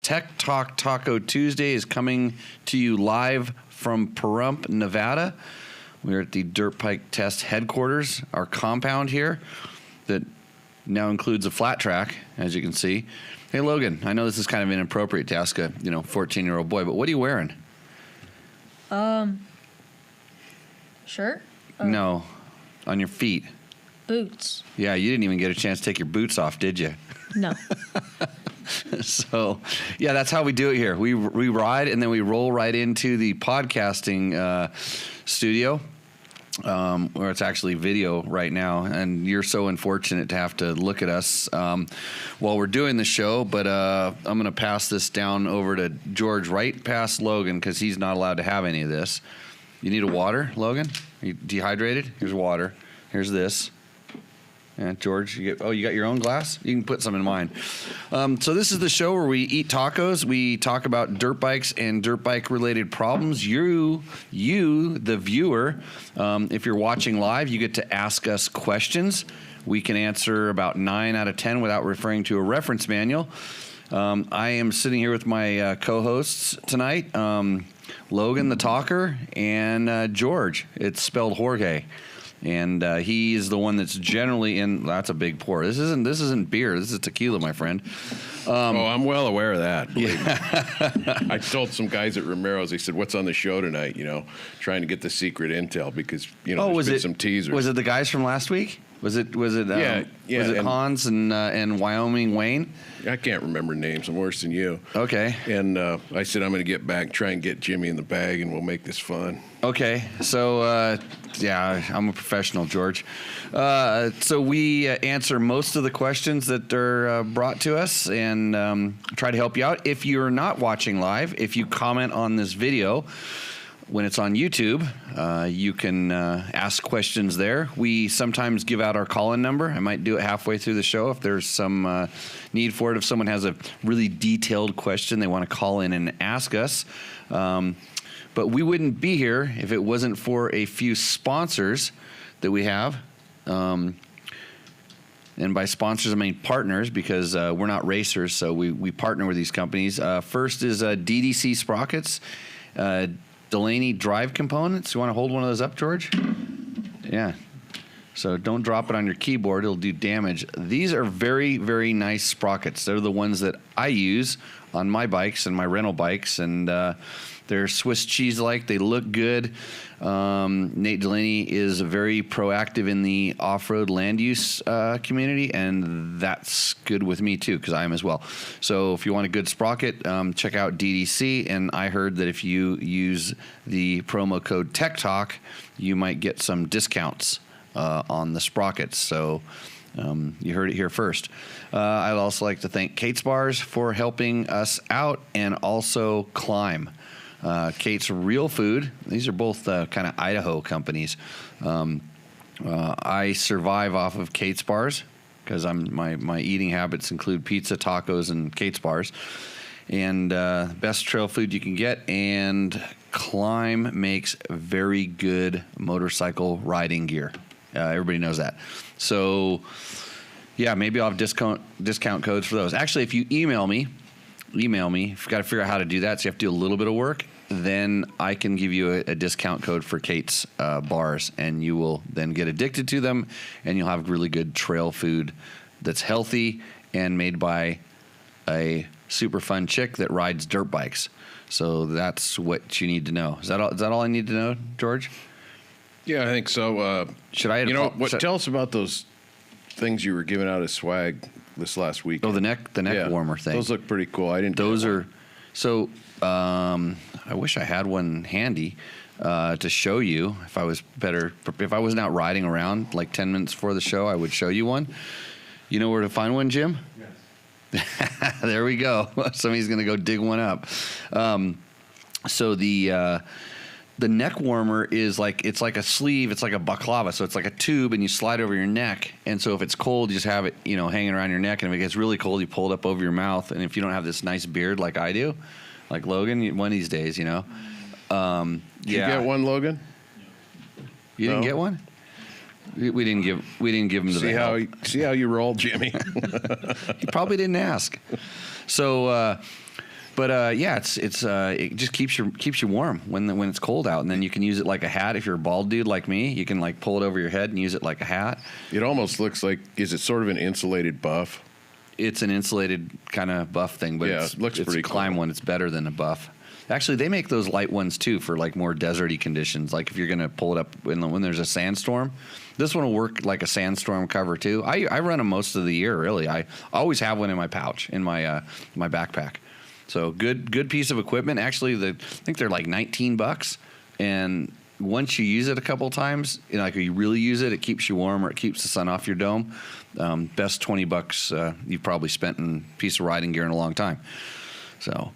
Tech Talk Taco Tuesday is coming to you live from Pahrump, Nevada. We're at the Dirt Bike Test headquarters, our compound here that now includes a flat track, as you can see. Hey, Logan, I know this is kind of inappropriate to ask a 14-year-old boy, but what are you wearing? Shirt? No, on your feet. Boots. Yeah, you didn't even get a chance to take your boots off, did you? No. So, yeah, that's how we do it here. We ride and then we roll right into the podcasting studio, where it's actually video right now. And you're so unfortunate to have to look at us while we're doing the show. But I'm going to pass this down over to George right past Logan because he's not allowed to have any of this. You need a water, Logan? Are you dehydrated? Here's water. Here's this. Yeah, George, you got your own glass? You can put some in mine. So this is the show where we eat tacos. We talk about dirt bikes and dirt bike related problems. You, the viewer, if you're watching live, you get to ask us questions. We can answer about 9 out of 10 without referring to a reference manual. I am sitting here with my co-hosts tonight, Logan the talker and George. It's spelled Jorge. And he is the one that's generally in. That's a big pour. This isn't beer. This is tequila, my friend. I'm well aware of that. Yeah. I told some guys at Romero's. They said, "What's on the show tonight?" Trying to get the secret intel because there's been some teasers. Was it the guys from last week? Was it? Was it Hans and Wyoming Wayne? I can't remember names. I'm worse than you. Okay. And I said I'm going to get back, try and get Jimmy in the bag, and we'll make this fun. Okay. So I'm a professional, George. So we answer most of the questions that are brought to us and try to help you out. If you're not watching live, if you comment on this video when it's on YouTube, you can ask questions there. We sometimes give out our call-in number. I might do it halfway through the show if there's some need for it. If someone has a really detailed question they want to call in and ask us. But we wouldn't be here if it wasn't for a few sponsors that we have. And by sponsors, I mean partners, because we're not racers, so we partner with these companies. First is DDC Sprockets. Delaney drive components. You want to hold one of those up, George? Yeah. So don't drop it on your keyboard. It'll do damage. These are very, very nice sprockets. They're the ones that I use on my bikes and my rental bikes. And they're Swiss cheese-like. They look good. Nate Delaney is very proactive in the off-road land use community, and that's good with me too because I am as well. So if you want a good sprocket, check out DDC. And I heard that if you use the promo code TechTalk, you might get some discounts on the sprockets. So you heard it here first. I'd also like to thank Kate's Bars for helping us out, and also Climb. Kate's Real Food. These are both kind of Idaho companies. I survive off of Kate's Bars because my eating habits include pizza, tacos, and Kate's Bars. And best trail food you can get. And Climb makes very good motorcycle riding gear. Everybody knows that. So, yeah, maybe I'll have discount codes for those. Actually, if you email me. You've got to figure out how to do that, so you have to do a little bit of work. Then I can give you a discount code for Kate's bars, and you will then get addicted to them, and you'll have really good trail food that's healthy and made by a super fun chick that rides dirt bikes. So that's what you need to know. Is that all I need to know, George? Yeah, I think so. Should I? Tell us about those things you were giving out as swag this last week. Oh, the neck warmer thing. Those look pretty cool. I didn't. Those are so. I wish I had one handy to show you. If I wasn't out riding around like 10 minutes before the show, I would show you one. You know where to find one, Jim? Yes. There we go. Somebody's gonna go dig one up. So the neck warmer is it's like a sleeve. It's like a baklava. So it's like a tube, and you slide over your neck. And so if it's cold, you just have it, hanging around your neck. And if it gets really cold, you pull it up over your mouth. And if you don't have this nice beard like I do, like Logan, one of these days, Did you get one, Logan? You didn't get one? We didn't give him to See how you roll, Jimmy. He probably didn't ask. So But yeah, it just keeps you warm when it's cold out, and then you can use it like a hat. If you're a bald dude like me, you can like pull it over your head and use it like a hat. It almost looks like, is it sort of an insulated buff? It's an insulated kind of buff thing, but Yeah, it looks pretty a Climb cool. one. It's better than a buff. Actually, they make those light ones too for like more deserty conditions. Like if you're gonna pull it up when there's a sandstorm, this one will work like a sandstorm cover too. I run them most of the year. Really, I always have one in my pouch in my my backpack. So good piece of equipment. Actually, I think they're like $19, and once you use it a couple times, like you really use it, it keeps you warm or it keeps the sun off your dome. Best $20 you've probably spent in a piece of riding gear in a long time. So.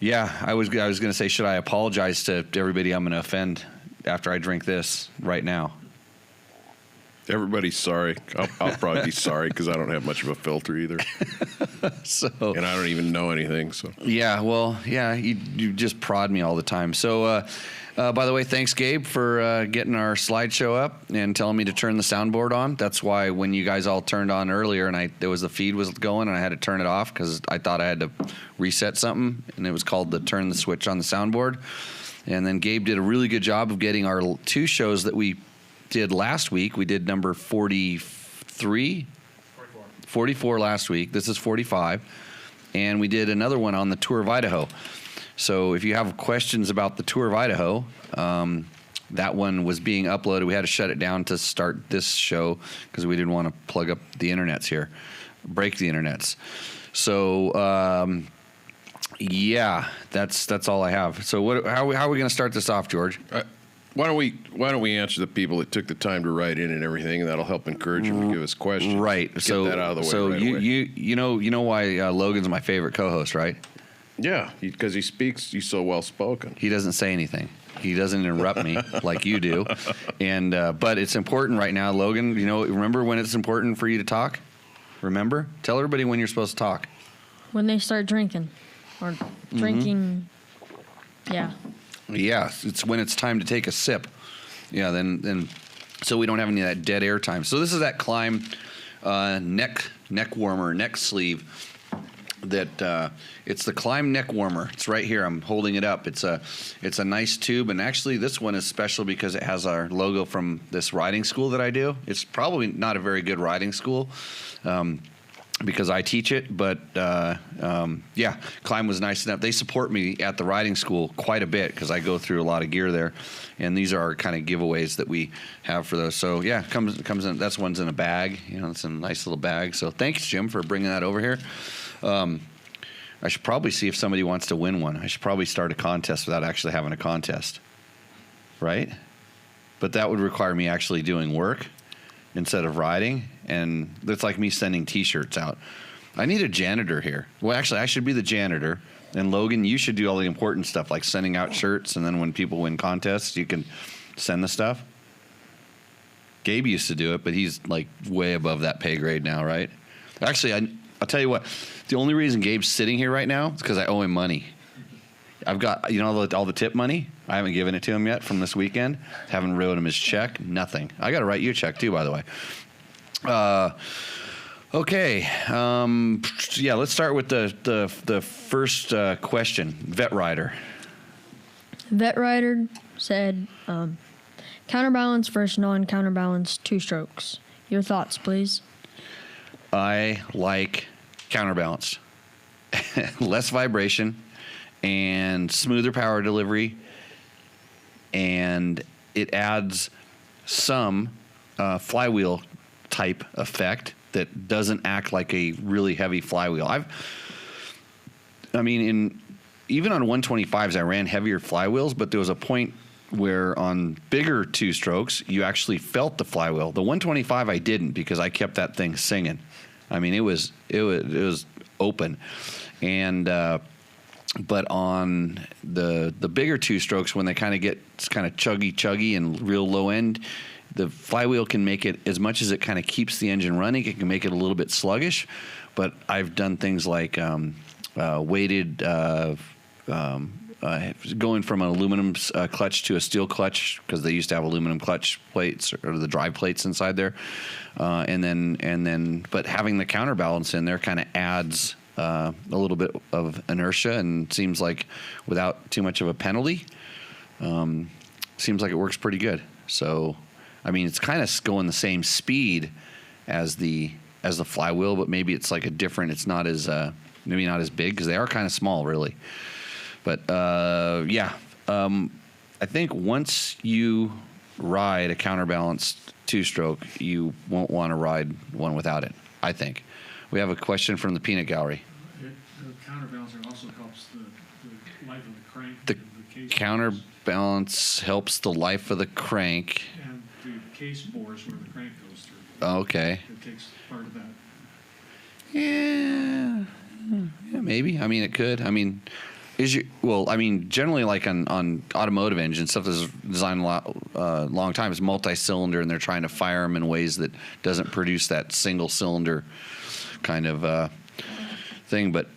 Yeah, I was going to say, should I apologize to everybody I'm going to offend after I drink this right now? Everybody's sorry. I'll probably be sorry because I don't have much of a filter either. And I don't even know anything. So yeah, well, yeah, you just prod me all the time. So by the way, thanks, Gabe, for getting our slideshow up and telling me to turn the soundboard on. That's why when you guys all turned on earlier and the feed was going and I had to turn it off because I thought I had to reset something, and it was called the turn the switch on the soundboard. And then Gabe did a really good job of getting our 2 shows that we did last week. We did number 44 last week. This is 45. And we did another one on the Tour of Idaho. So if you have questions about the Tour of Idaho, that one was being uploaded. We had to shut it down to start this show because we didn't want to plug up the internets here, break the internets. So yeah, that's all I have. So how are we going to start this off, George? why don't we answer the people that took the time to write in and everything, and that'll help encourage them to give us questions. Right. Get So that out of the way. So right you away. you know why Logan's my favorite co-host, right? Yeah, because he speaks. He's so well spoken. He doesn't say anything. He doesn't interrupt me like you do. And but it's important right now, Logan. Remember when it's important for you to talk? Remember? Tell everybody when you're supposed to talk. When they start drinking. Or drinking. Yeah. Yeah, it's when it's time to take a sip. Yeah, then so we don't have any of that dead air time. So this is that Climb neck warmer, neck sleeve. That it's the Climb neck warmer. It's right here. I'm holding it up. It's a nice tube, and actually this one is special because it has our logo from this riding school that I do. It's probably not a very good riding school because I teach it, but yeah, Climb was nice enough. They support me at the riding school quite a bit because I go through a lot of gear there, and these are our kind of giveaways that we have for those. So yeah, comes in. That's one's in a bag. It's in a nice little bag. So thanks, Jim, for bringing that over here. I should probably see if somebody wants to win one. I should probably start a contest without actually having a contest, right? But that would require me actually doing work instead of riding, and that's like me sending T-shirts out. I need a janitor here. Well, actually, I should be the janitor, and Logan, you should do all the important stuff like sending out shirts, and then when people win contests, you can send the stuff. Gabe used to do it, but he's like way above that pay grade now, right? Actually, I'll tell you what. The only reason Gabe's sitting here right now is because I owe him money. I've got all the tip money. I haven't given it to him yet from this weekend. Haven't wrote him his check. Nothing. I got to write you a check too, by the way. Okay. Yeah. Let's start with the first question. Vet Rider. Vet Rider said, counterbalance versus non-counterbalance 2-strokes. Your thoughts, please. I like counterbalance. Less vibration and smoother power delivery, and it adds some flywheel type effect that doesn't act like a really heavy flywheel. Even on 125s, I ran heavier flywheels, but there was a point where on bigger 2-strokes, you actually felt the flywheel. The 125 I didn't because I kept that thing singing. I mean, it was open, and but on the bigger 2-strokes, when they kind of get kind of chuggy and real low end, the flywheel can make it, as much as it kind of keeps the engine running, it can make it a little bit sluggish. But I've done things like weighted. Going from an aluminum clutch to a steel clutch because they used to have aluminum clutch plates or the drive plates inside there, and then but having the counterbalance in there kind of adds a little bit of inertia, and seems like without too much of a penalty, seems like it works pretty good. So, I mean, it's kind of going the same speed as the flywheel, but maybe it's like a different. It's not as maybe not as big because they are kind of small, really. But yeah, I think once you ride a counterbalanced two-stroke, you won't want to ride one without it, I think. We have a question from the Peanut Gallery. The counterbalancing also helps the life of the crank. The case counterbalance helps the life of the crank. and the case bores where the crank goes through. Okay. It takes part of that. Yeah, maybe. I mean, it could. I mean, generally, like on automotive engines, stuff that's designed a long time, is multi-cylinder, and they're trying to fire them in ways that doesn't produce that single cylinder kind of thing. But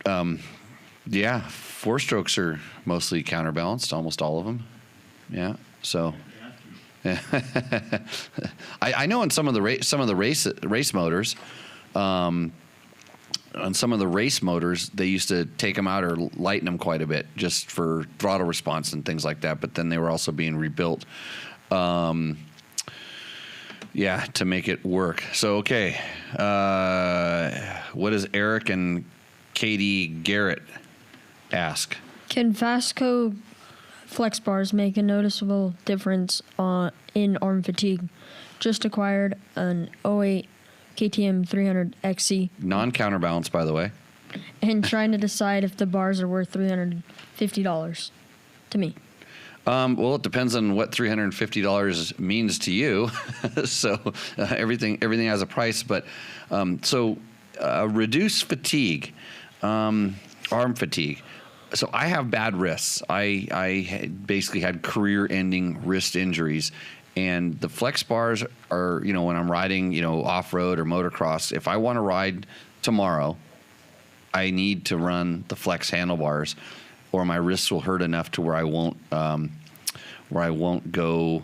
yeah, four strokes are mostly counterbalanced, almost all of them. Yeah. So. I know in some of the race motors, on some of the race motors, they used to take them out or lighten them quite a bit just for throttle response and things like that. But then they were also being rebuilt, to make it work. So okay, what does Eric and Katie Garrett ask? Can Fastco flex bars make a noticeable difference in arm fatigue? Just acquired an 08 KTM 300 XC. Non-counterbalance, by the way. And trying to decide if the bars are worth $350 to me. Well, it depends on what $350 means to you. So everything has a price. But reduce fatigue, arm fatigue. So I have bad wrists. I basically had career-ending wrist injuries. And the flex bars are, when I'm riding, off-road or motocross, if I want to ride tomorrow, I need to run the flex handlebars, or my wrists will hurt enough to where I won't go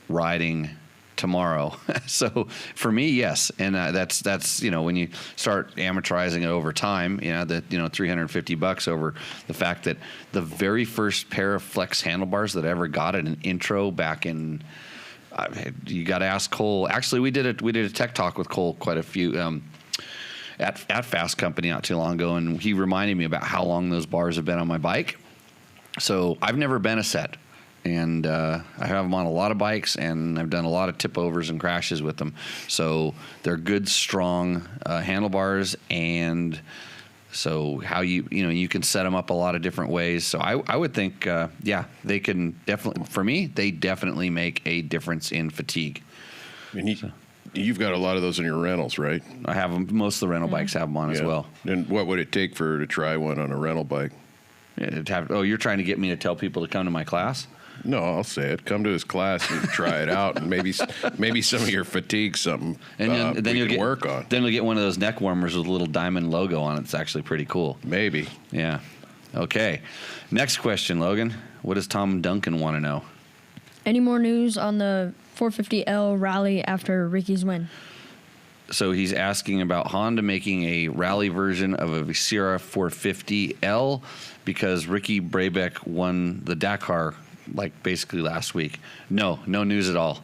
riding tomorrow. So for me, yes, and that's when you start amortizing it over time, $350 over the fact that the very first pair of flex handlebars that I ever got at an intro back in, you got to ask Cole. Actually, we did a tech talk with Cole quite a few at Fast Company not too long ago, and he reminded me about how long those bars have been on my bike. So I've never been a set. And I have them on a lot of bikes, and I've done a lot of tip overs and crashes with them. So they're good, strong handlebars, and so how you can set them up a lot of different ways. So I would think, they can definitely, for me, they definitely make a difference in fatigue. And you've got a lot of those in your rentals, right? I have them. Most of the rental bikes have them on as well. And what would it take to try one on a rental bike? You're trying to get me to tell people to come to my class? No, I'll say it. Come to his class and try it out, and maybe some of your fatigue, something then you'll work on. Then you'll get one of those neck warmers with a little diamond logo on it. It's actually pretty cool. Maybe. Yeah. Okay. Next question, Logan. What does Tom Duncan want to know? Any more news on the 450L rally after Ricky's win? So he's asking about Honda making a rally version of a Sierra 450L because Ricky Brabeck won the Dakar basically last week. No news at all.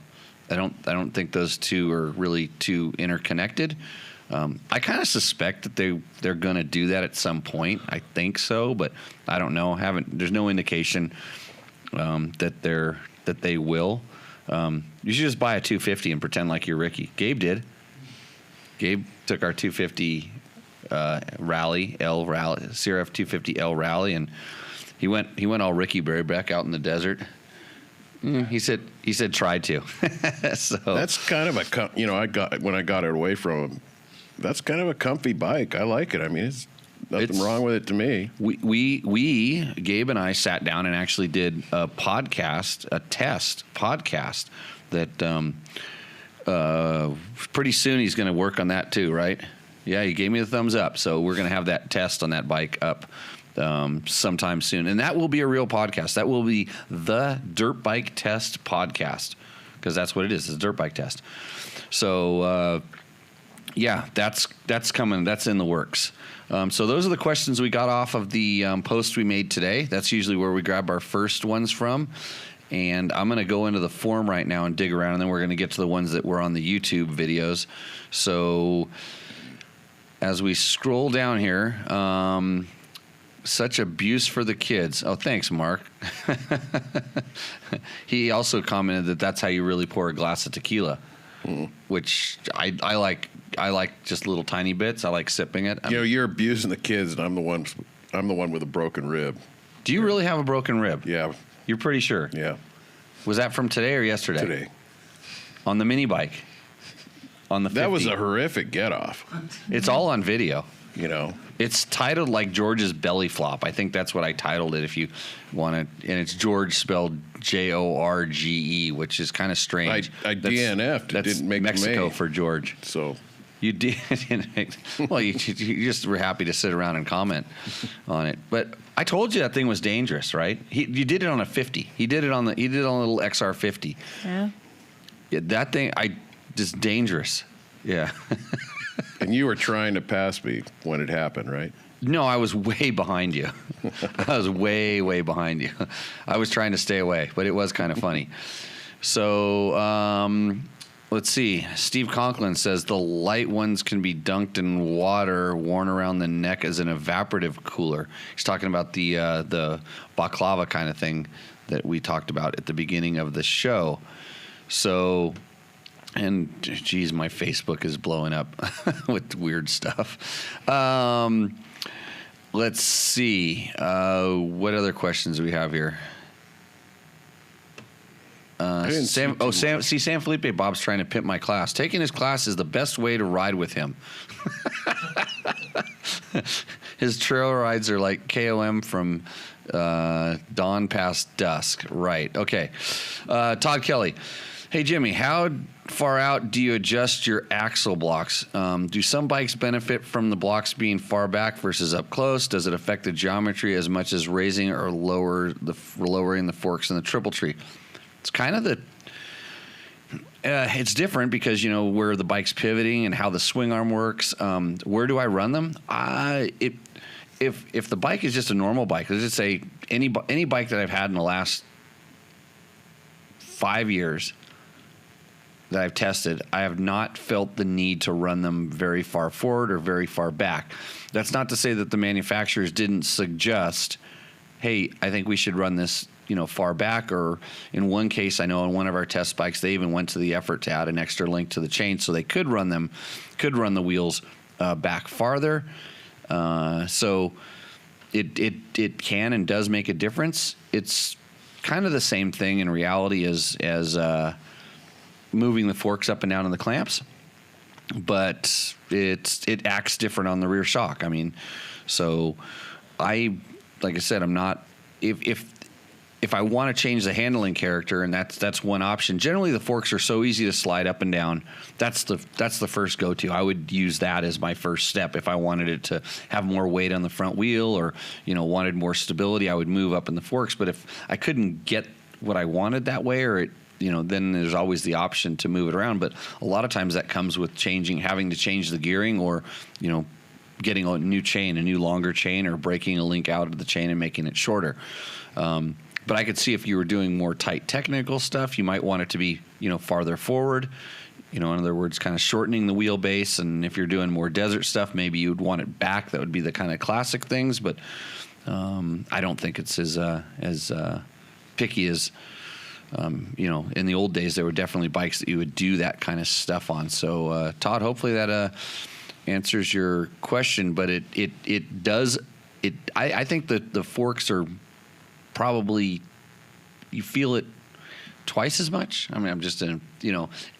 I don't think those two are really too interconnected. I kind of suspect that they're going to do that at some point. I think so, but I don't know. There's no indication that they will. You should just buy a 250 and pretend like you're Ricky. Gabe did. Gabe took our 250 Sierra 250L rally, and he went all Ricky Brabeck out in the desert. He said tried to. So that's kind of when I got it away from him. That's kind of a comfy bike. I like it. I mean, it's nothing wrong with it to me. We Gabe and I sat down and actually did a test podcast that pretty soon he's going to work on that too, right? Yeah, he gave me the thumbs up. So we're going to have that test on that bike up sometime soon. And that will be a real podcast. That will be the Dirt Bike Test podcast, because that's what it is. It's a dirt bike test. So Yeah, that's coming. That's in the works. So those are the questions we got off of the post we made today. That's usually where we grab our first ones from. And I'm going to go into the forum right now and dig around, and then we're going to get to the ones that were on the YouTube videos. So as we scroll down here, such abuse for the kids. Oh, thanks, Mark. He also commented that that's how you really pour a glass of tequila, which I like. I like just little tiny bits. I like sipping it. You're abusing the kids, and I'm the one with a broken rib. Do you really have a broken rib? Yeah. You're pretty sure? Yeah. Was that from today or yesterday? Today. On the mini bike? On the 50? That was a horrific get-off. It's all on video. It's titled like George's belly flop. I think that's what I titled it if you want to. And it's George spelled Jorge, which is kind of strange. I DNF'd. That's didn't make Mexico May. for George. So you did. Well, you just were happy to sit around and comment on it. But I told you that thing was dangerous, right? You did it on a 50. He did it on a little XR50. Yeah. Yeah, that thing, just dangerous. Yeah. And you were trying to pass me when it happened, right? No, I was way behind you. I was way, way behind you. I was trying to stay away, but it was kind of funny. So let's see. Steve Conklin says the light ones can be dunked in water, worn around the neck as an evaporative cooler. He's talking about the baklava kind of thing that we talked about at the beginning of the show. So... And, geez, my Facebook is blowing up with weird stuff. Let's see. What other questions do we have here? Sam Felipe Bob's trying to pimp my class. Taking his class is the best way to ride with him. His trail rides are like KOM from dawn past dusk. Right. Okay. Todd Kelly. Hey, Jimmy, how far out do you adjust your axle blocks? Do some bikes benefit from the blocks being far back versus up close? Does it affect the geometry as much as raising or lowering the forks in the triple tree? It's kind of it's different because, where the bike's pivoting and how the swing arm works. Where do I run them? If the bike is just a normal bike, let's just say any bike that I've had in the last 5 years that I've tested, I have not felt the need to run them very far forward or very far back. That's not to say that the manufacturers didn't suggest, hey, I think we should run this, far back. Or in one case, I know on one of our test bikes, they even went to the effort to add an extra link to the chain so they could run the wheels back farther. So it can and does make a difference. It's kind of the same thing in reality as moving the forks up and down in the clamps, but it acts different on the rear shock. I mean, so like I said, I'm not if I want to change the handling character, and that's one option. Generally, the forks are so easy to slide up and down. That's the first go-to. I would use that as my first step. If I wanted it to have more weight on the front wheel, or wanted more stability, I would move up in the forks. But if I couldn't get what I wanted that way, or then there's always the option to move it around. But a lot of times that comes with having to change the gearing, or getting a new chain, a new longer chain, or breaking a link out of the chain and making it shorter. But I could see if you were doing more tight technical stuff, you might want it to be, farther forward. In other words, kind of shortening the wheelbase. And if you're doing more desert stuff, maybe you'd want it back. That would be the kind of classic things. But I don't think it's as picky as, in the old days, there were definitely bikes that you would do that kind of stuff on. So, Todd, hopefully that answers your question. But it does. I think that the forks are probably, you feel it twice as much. I mean, I'm just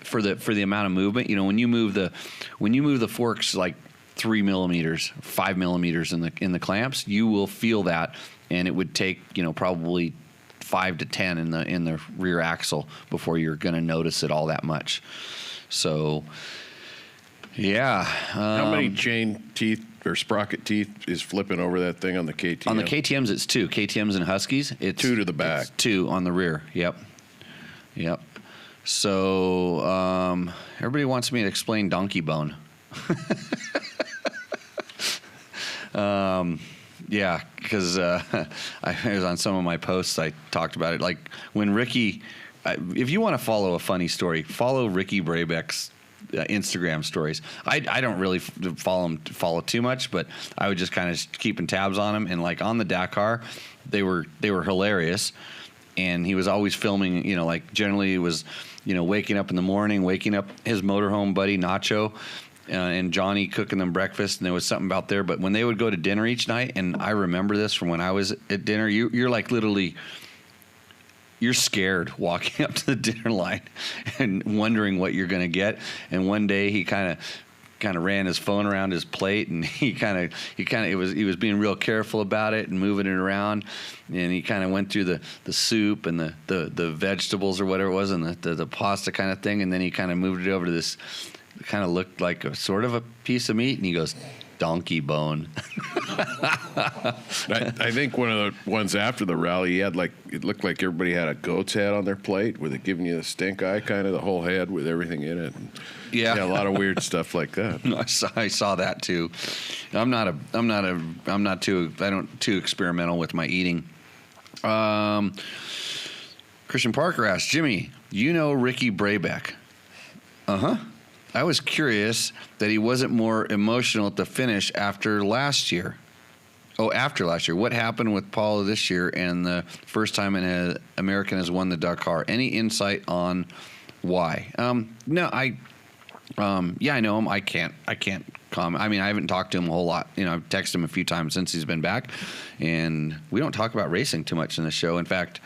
for the amount of movement. When you move the forks like 3 millimeters, 5 millimeters in the clamps, you will feel that, and it would take probably 5 to 10 in the rear axle before you're going to notice it all that much. So, yeah. How many chain teeth or sprocket teeth is flipping over that thing on the KTM? On the KTMs, it's 2. KTMs and Huskies, it's 2 to the back. It's 2 on the rear. Yep. So everybody wants me to explain donkey bone. Yeah, because I was on some of my posts. I talked about it. Like when Ricky, if you want to follow a funny story, follow Ricky Brabeck's Instagram stories. I don't really follow too much, but I would just kind of keeping tabs on him. And like on the Dakar, they were hilarious. And he was always filming. Like generally it was, waking up in the morning, waking up his motorhome buddy Nacho. And Johnny cooking them breakfast, and there was something about there. But when they would go to dinner each night, and I remember this from when I was at dinner, you're like literally, you're scared walking up to the dinner line and wondering what you're going to get. And one day he kind of ran his phone around his plate, and he was being real careful about it and moving it around. And he kind of went through the soup and the vegetables or whatever it was, and the pasta kind of thing, and then he kind of moved it over to this. It kind of looked like a sort of a piece of meat, and he goes, donkey bone. I think one of the ones after the rally, he had it looked like everybody had a goat's head on their plate, with it giving you the stink eye, kind of the whole head with everything in it. And yeah, a lot of weird stuff like that. I saw that too. I'm not too experimental with my eating. Christian Parker asked, Jimmy, Ricky Brabeck? Uh-huh. I was curious that he wasn't more emotional at the finish after last year. Oh, after last year. What happened with Paul this year and the first time an American has won the Dakar? Any insight on why? No, I know him. I can't comment. I mean, I haven't talked to him a whole lot. I've texted him a few times since he's been back, and we don't talk about racing too much in the show. In fact,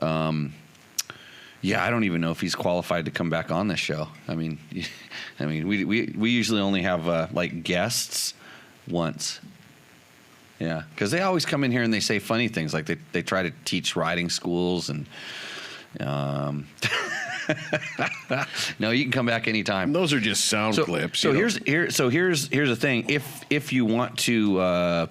I don't even know if he's qualified to come back on this show. I mean, we usually only have guests once. Yeah, because they always come in here and they say funny things, like they try to teach riding schools and. No, you can come back anytime. Those are just sound clips. So here's the thing. If you want to.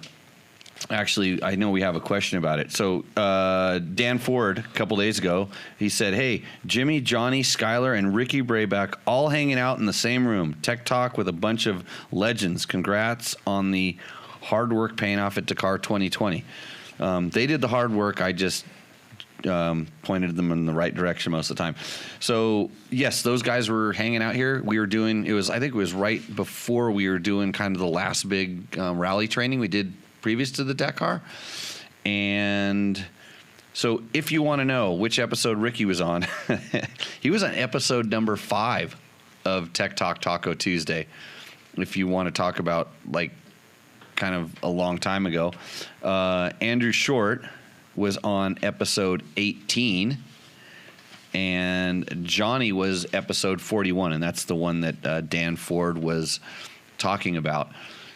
Actually, I know we have a question about it. So Dan Ford, a couple days ago, he said, hey, Jimmy, Johnny, Skyler, and Ricky Brabeck all hanging out in the same room. Tech Talk with a bunch of legends. Congrats on the hard work paying off at Dakar 2020. They did the hard work. I just pointed them in the right direction most of the time. So, yes, those guys were hanging out here. We were doing, I think it was right before we were doing kind of the last big rally training we did previous to the Dakar. And so if you want to know which episode Ricky was on, he was on episode number 5 of Tech Talk Taco Tuesday. If you want to talk about kind of a long time ago, Andrew Short was on episode 18, and Johnny was episode 41, and that's the one that Dan Ford was talking about.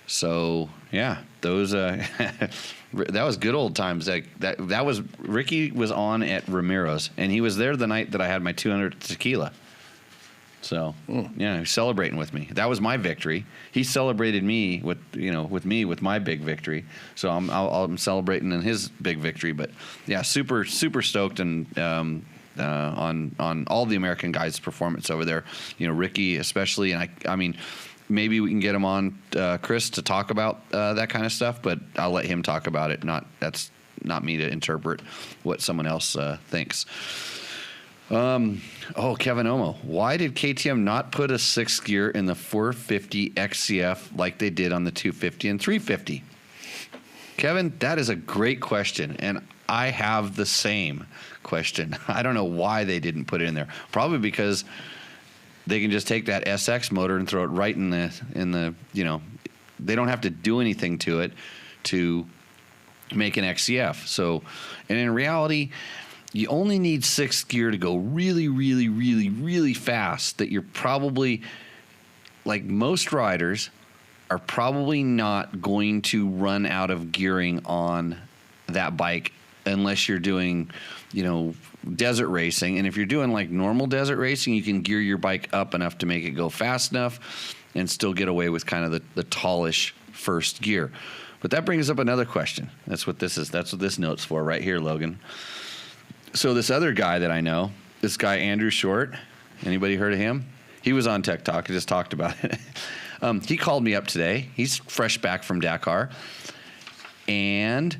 So yeah, those that was good old times. That was Ricky was on at Ramiro's, and he was there the night that I had my 200 tequila. So yeah, he was celebrating with me. That was my victory. He celebrated me with my big victory. So I'm celebrating in his big victory. But yeah, super stoked and on all the American guys' performance over there. Ricky especially, and I mean. Maybe we can get him on, Chris, to talk about that kind of stuff, but I'll let him talk about it. That's not me to interpret what someone else thinks. Kevin Omo, why did KTM not put a 6th gear in the 450 XCF like they did on the 250 and 350? Kevin, that is a great question, and I have the same question. I don't know why they didn't put it in there. Probably because they can just take that SX motor and throw it right in the they don't have to do anything to it to make an XCF. So, and in reality, you only need 6th gear to go really, really, really, really fast. That you're probably, like most riders, are probably not going to run out of gearing on that bike unless you're doing, desert racing. And if you're doing like normal desert racing, you can gear your bike up enough to make it go fast enough and still get away with kind of the tallish first gear. But that brings up another question. That's what this is. That's what this note's for right here, Logan. So this other guy that I know, this guy Andrew Short, anybody heard of him? He was on Tech Talk. I just talked about it. He called me up today. He's fresh back from Dakar, and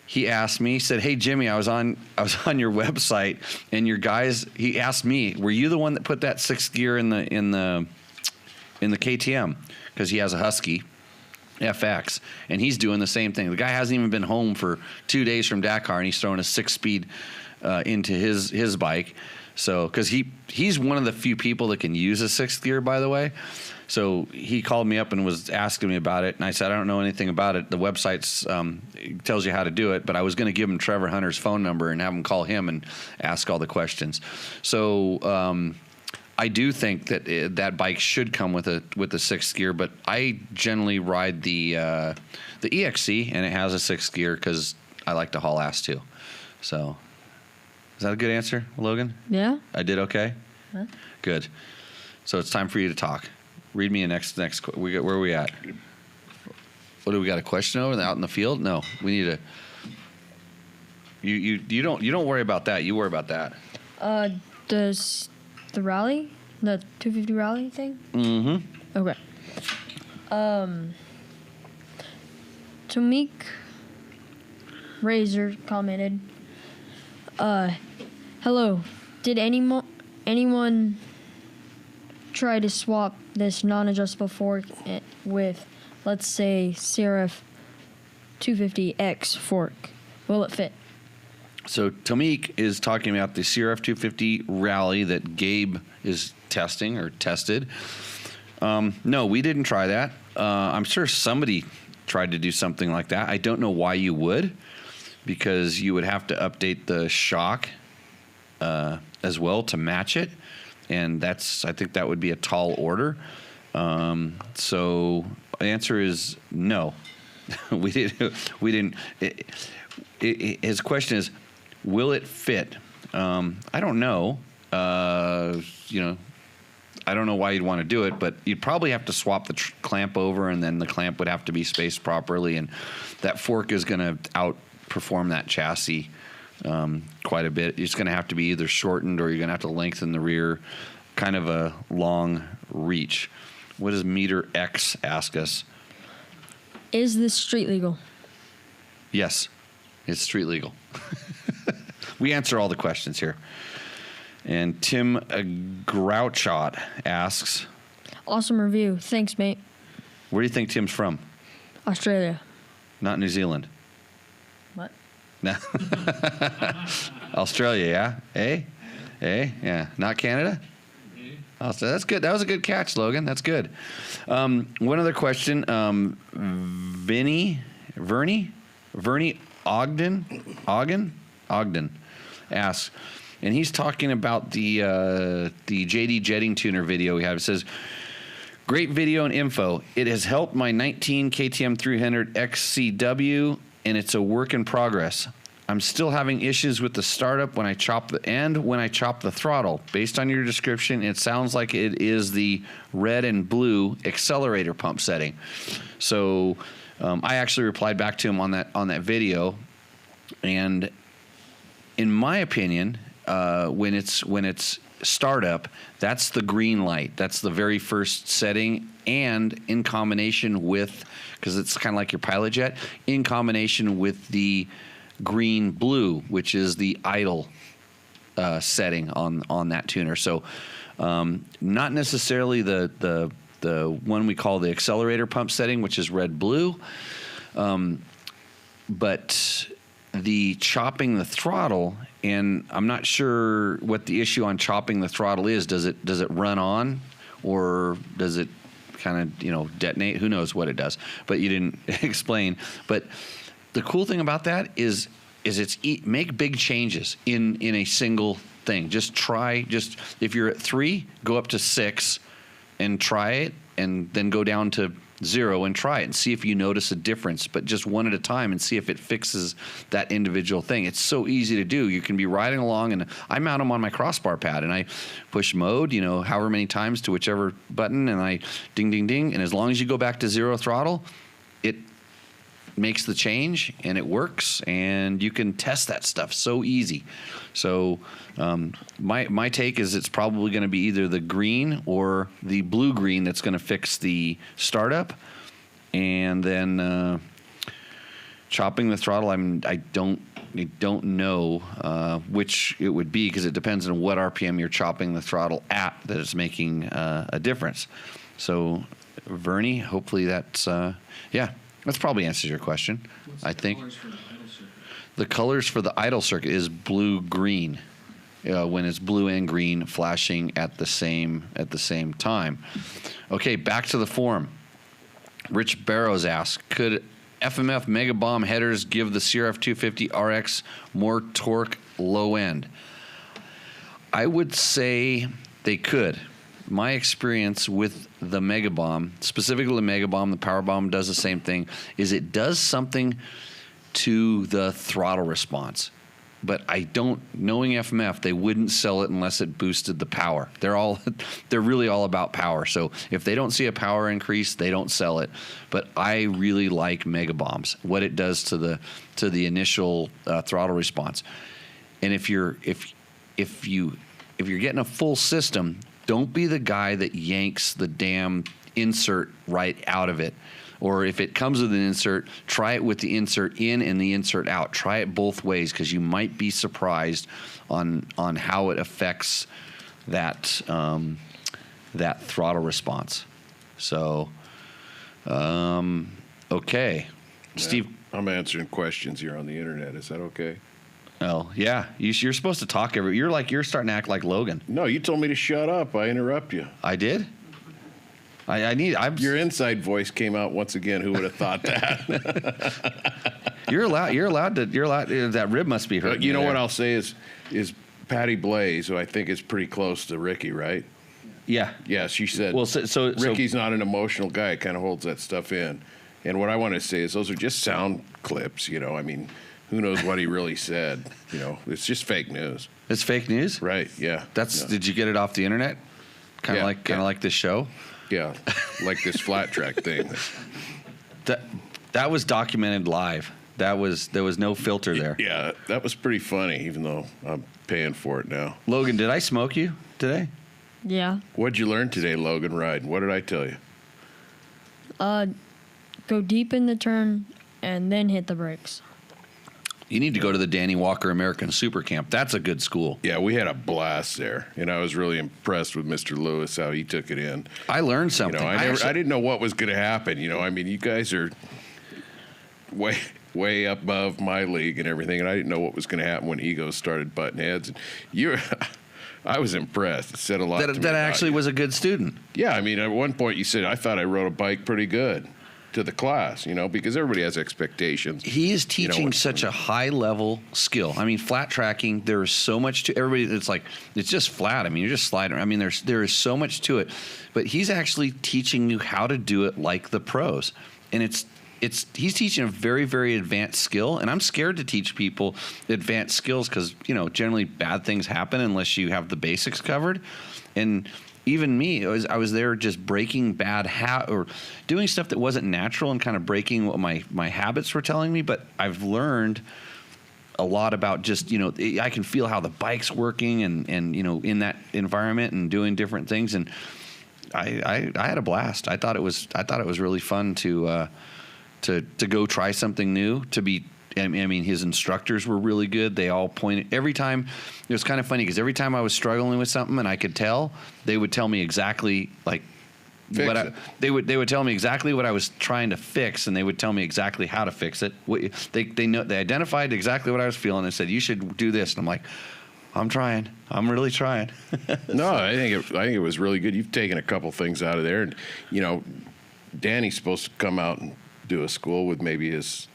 he asked me. He said, "Hey Jimmy, I was on your website, and your guys." He asked me, "Were you the one that put that 6th gear in the KTM?" Because he has a Husky FX, and he's doing the same thing. The guy hasn't even been home for 2 days from Dakar, and he's throwing a 6-speed into his bike. So, because he's one of the few people that can use a 6th gear, by the way. So he called me up and was asking me about it, and I said, I don't know anything about it. The website tells you how to do it, but I was going to give him Trevor Hunter's phone number and have him call him and ask all the questions. So I do think that that bike should come with a 6th gear, but I generally ride the EXC, and it has a 6th gear because I like to haul ass too. So is that a good answer, Logan? Yeah. I did okay? Huh? Good. So it's time for you to talk. Read me a next. Where are we at? What do we got? A question over out in the field? No, we need a. You don't worry about that. You worry about that. Does the rally, the 250 rally thing? Mm-hmm. Okay. Tomik Razor commented, hello, did anyone try to swap this non-adjustable fork with, let's say, CRF 250X fork? Will it fit? So Tomik is talking about the CRF 250 rally that Gabe is tested. No, we didn't try that. I'm sure somebody tried to do something like that. I don't know why you would, because you would have to update the shock as well to match it, and I think that would be a tall order. So the answer is no. We didn't. His question is, will it fit? I don't know. I don't know why you'd want to do it, but you'd probably have to swap the clamp over, and then the clamp would have to be spaced properly, and that fork is going to outperform that chassis quite a bit. It's going to have to be either shortened, or you're going to have to lengthen the rear, kind of a long reach. What does Meter X ask us? Is this street legal? Yes, it's street legal. We answer all the questions here. And Tim Grouchot asks, awesome review. Thanks, mate. where do you think Tim's from? Australia. Not New Zealand. What? No. Australia, yeah? Yeah. Not Canada? Oh, so that's good. That was a good catch, Logan. That's good. One other question. Vernie Ogden asks, and he's talking about the JD Jetting Tuner video we have. It says, great video and info. It has helped my 19 KTM 300 XCW, and it's a work in progress. I'm still having issues with the startup when I chop the throttle. Based on your description, it sounds like it is the red and blue accelerator pump setting. So I actually replied back to him on that video, and in my opinion, when it's startup, that's the green light. That's the very first setting, and in combination with, because it's kind of like your pilot jet, in combination with the green blue, which is the idle setting on that tuner. So not necessarily the one we call the accelerator pump setting, which is red blue, but the chopping the throttle. And I'm not sure what the issue on chopping the throttle is. Does it run on, or does it kind of detonate? Who knows what it does? But you didn't explain. But the cool thing about that is make big changes in a single thing. Just if you're at 3, go up to 6 and try it, and then go down to 0 and try it and see if you notice a difference, but just one at a time, and see if it fixes that individual thing. It's so easy to do. You can be riding along, and I mount them on my crossbar pad, and I push mode, however many times to whichever button, and I ding, ding, ding. And as long as you go back to 0 throttle, makes the change and it works, and you can test that stuff so easy. So my take is it's probably going to be either the green or the blue green that's going to fix the startup, and then chopping the throttle. I don't know which it would be, because it depends on what RPM you're chopping the throttle at that is making a difference. So, Vernie, hopefully that's that's probably answers your question. What's I the think colors for the idle circuit? the colors for the idle circuit is blue green. When it's blue and green flashing at the same time. Okay, back to the forum. Rich Barrows asks, could FMF Mega Bomb headers give the CRF 250 RX more torque low end? I would say they could. My experience with the Mega Bomb, specifically the Mega Bomb, the Power Bomb does the same thing, is it does something to the throttle response. But I don't, knowing FMF, they wouldn't sell it unless it boosted the power. They're really all about power. So if they don't see a power increase, they don't sell it. But I really like Mega Bombs, what it does to the initial throttle response. And if you're getting a full system, don't be the guy that yanks the damn insert right out of it. Or if it comes with an insert, try it with the insert in and the insert out. Try it both ways, because you might be surprised on how it affects that that throttle response. So, okay, Steve. I'm answering questions here on the internet. Is that okay? Oh yeah, you're supposed to talk you're starting to act like Logan. No, you told me to shut up. I interrupt you. I did. Your inside voice came out once again. Who would have thought that? You're allowed. That rib must be hurting. You know what I'll say is Patty Blaze, who I think is pretty close to Ricky, right? Yeah. Yeah, she said. Well, so Ricky's not an emotional guy. It kind of holds that stuff in. And what I want to say is those are just sound clips. I mean, who knows what he really said? It's just fake news. It's fake news, right? Yeah. Did you get it off the internet? Kind of like this show. Yeah, like this flat track thing. That was documented live. There was no filter there. Yeah, that was pretty funny, even though I'm paying for it now. Logan, did I smoke you today? Yeah. What'd you learn today, Logan, riding? What did I tell you? Go deep in the turn and then hit the brakes. You need to go to the Danny Walker American Super Camp. That's a good school. Yeah, we had a blast there, and I was really impressed with Mr. Lewis, how he took it in. I learned something. I didn't know what was going to happen. I mean, you guys are way above my league and everything, and I didn't know what was going to happen when egos started butting heads. And I was impressed. It said a lot to me. That actually was a good student. Yeah, I mean, at one point you said, I thought I rode a bike pretty good to the class, because everybody has expectations. He is teaching such a high level skill. I mean, flat tracking, there is so much to everybody. It's just flat. I mean, you're just sliding. I mean, there is so much to it, but he's actually teaching you how to do it like the pros. And he's teaching a very, very advanced skill. And I'm scared to teach people advanced skills because, generally bad things happen unless you have the basics covered. And even me, I was there just breaking bad or doing stuff that wasn't natural and kind of breaking what my habits were telling me. But I've learned a lot about just, I can feel how the bike's working and in that environment and doing different things. And I had a blast. I thought it was really fun to go try something new, I mean, his instructors were really good. They all pointed every time. It was kind of funny because every time I was struggling with something and I could tell, they would tell me exactly they would tell me exactly what I was trying to fix, and they would tell me exactly how to fix it. They identified exactly what I was feeling and said, "You should do this." And I'm like, "I'm trying. I'm really trying." No, I think it was really good. You've taken a couple things out of there, and Danny's supposed to come out and do a school with maybe his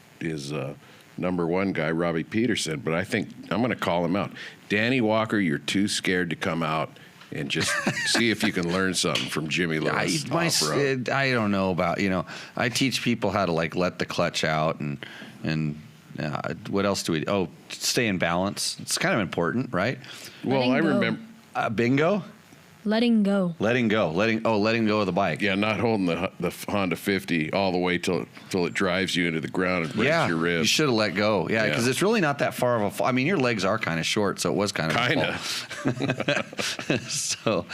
number one guy, Robbie Peterson, but I think I'm going to call him out. Danny Walker, you're too scared to come out and just see if you can learn something from Jimmy Lewis. I don't know about, I teach people how to let the clutch out and what else do we, stay in balance. It's kind of important, right? Well, I remember. Bingo? letting go. Letting go of the bike. Yeah, not holding the Honda 50 all the way till it drives you into the ground and breaks your ribs. You should have let go. Yeah, Yeah. because it's really not that far of a fall. I mean, your legs are kind of short, so it was kind of a fall. So,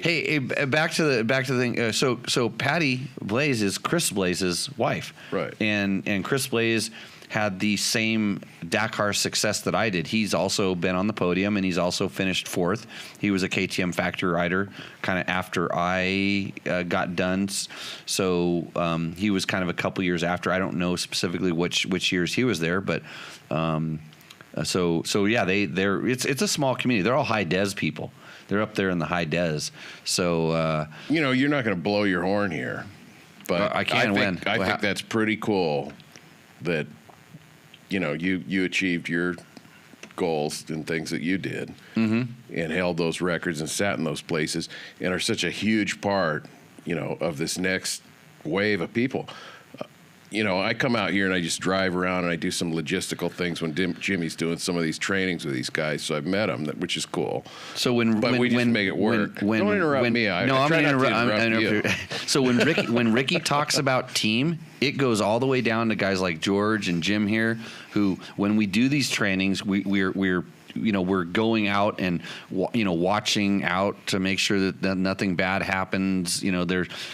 hey, back to the thing. So Patty Blaze is Chris Blaze's wife, Right? And Chris Blaze had the same Dakar success that I did. He's also been on the podium, and he's also finished 4th. He was a KTM factory rider kind of after I got done. So he was kind of a couple years after. I don't know specifically which years he was there, but so yeah, it's a small community. They're all high des people. They're up there in the high des. So you're not going to blow your horn here, but I think that's pretty cool that you achieved your goals and things that you did, and held those records and sat in those places and are such a huge part, of this next wave of people. I come out here and I just drive around and I do some logistical things when Jimmy's doing some of these trainings with these guys. So I've met them, which is cool. So we just make it work. Don't interrupt me. I'm going to interrupt you. So when Ricky talks about team, it goes all the way down to guys like George and Jim here, who when we do these trainings, we're going out and watching out to make sure that nothing bad happens.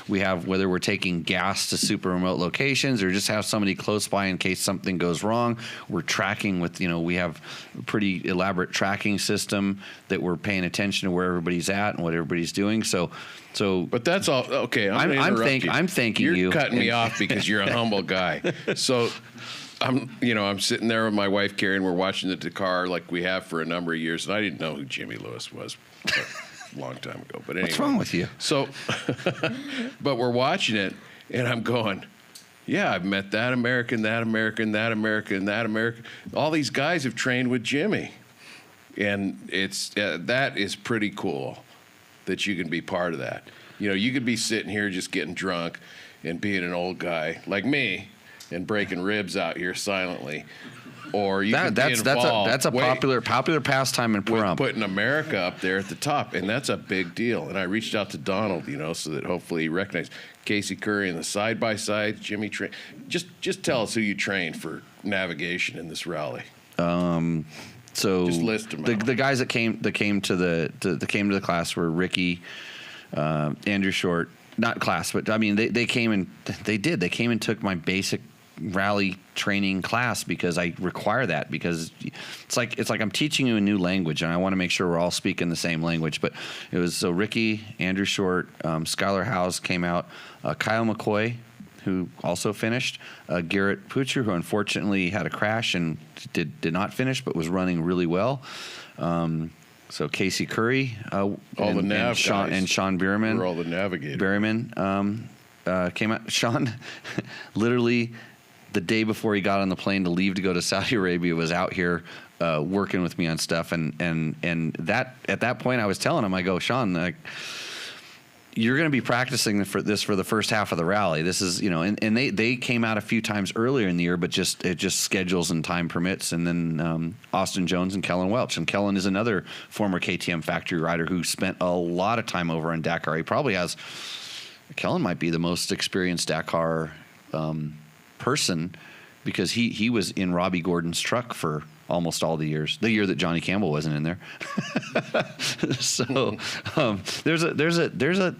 We have, whether we're taking gas to super remote locations or just have somebody close by in case something goes wrong. We're tracking with, we have a pretty elaborate tracking system that we're paying attention to where everybody's at and what everybody's doing. But that's all okay. I'm thanking you. You're cutting me off because you're a humble guy. So I'm sitting there with my wife Carrie, and we're watching the Dakar like we have for a number of years, and I didn't know who Jimmy Lewis was a long time ago. But anyway, what's wrong with you? So, but we're watching it, and I'm going, yeah, I've met that American, that American, that American, that American. All these guys have trained with Jimmy, and that is pretty cool that you can be part of that. You could be sitting here just getting drunk and being an old guy like me and breaking ribs out here silently, or that's a popular pastime in Pahrump. Putting America up there at the top, and that's a big deal. And I reached out to Donald, so that hopefully he recognized Casey Curry in the side by side. Jimmy train. Just tell us who you trained for navigation in this rally. So just list them out. The guys that came to the class were Ricky, Andrew Short. Not class, but I mean they came and took my basic rally training class because I require that, because it's like I'm teaching you a new language and I want to make sure we're all speaking the same language. But it was so Ricky, Andrew Short, Skylar Howes came out, Kyle McCoy, who also finished, Garrett Pucher, who unfortunately had a crash and did not finish but was running really well. So Casey Curry, all the nav guys, and Sean Bierman. We're all the navigators. Berryman came out. Sean, literally, the day before he got on the plane to leave to go to Saudi Arabia, was out here working with me on stuff. And that at that point, I was telling him, I go, Sean, you're going to be practicing for the first half of the rally. This is, and they came out a few times earlier in the year, but it just schedules and time permits. And then Austin Jones and Kellen Welch. And Kellen is another former KTM factory rider who spent a lot of time over in Dakar. Kellen might be the most experienced Dakar person, because he was in Robbie Gordon's truck for almost all the years. The year that Johnny Campbell wasn't in there. So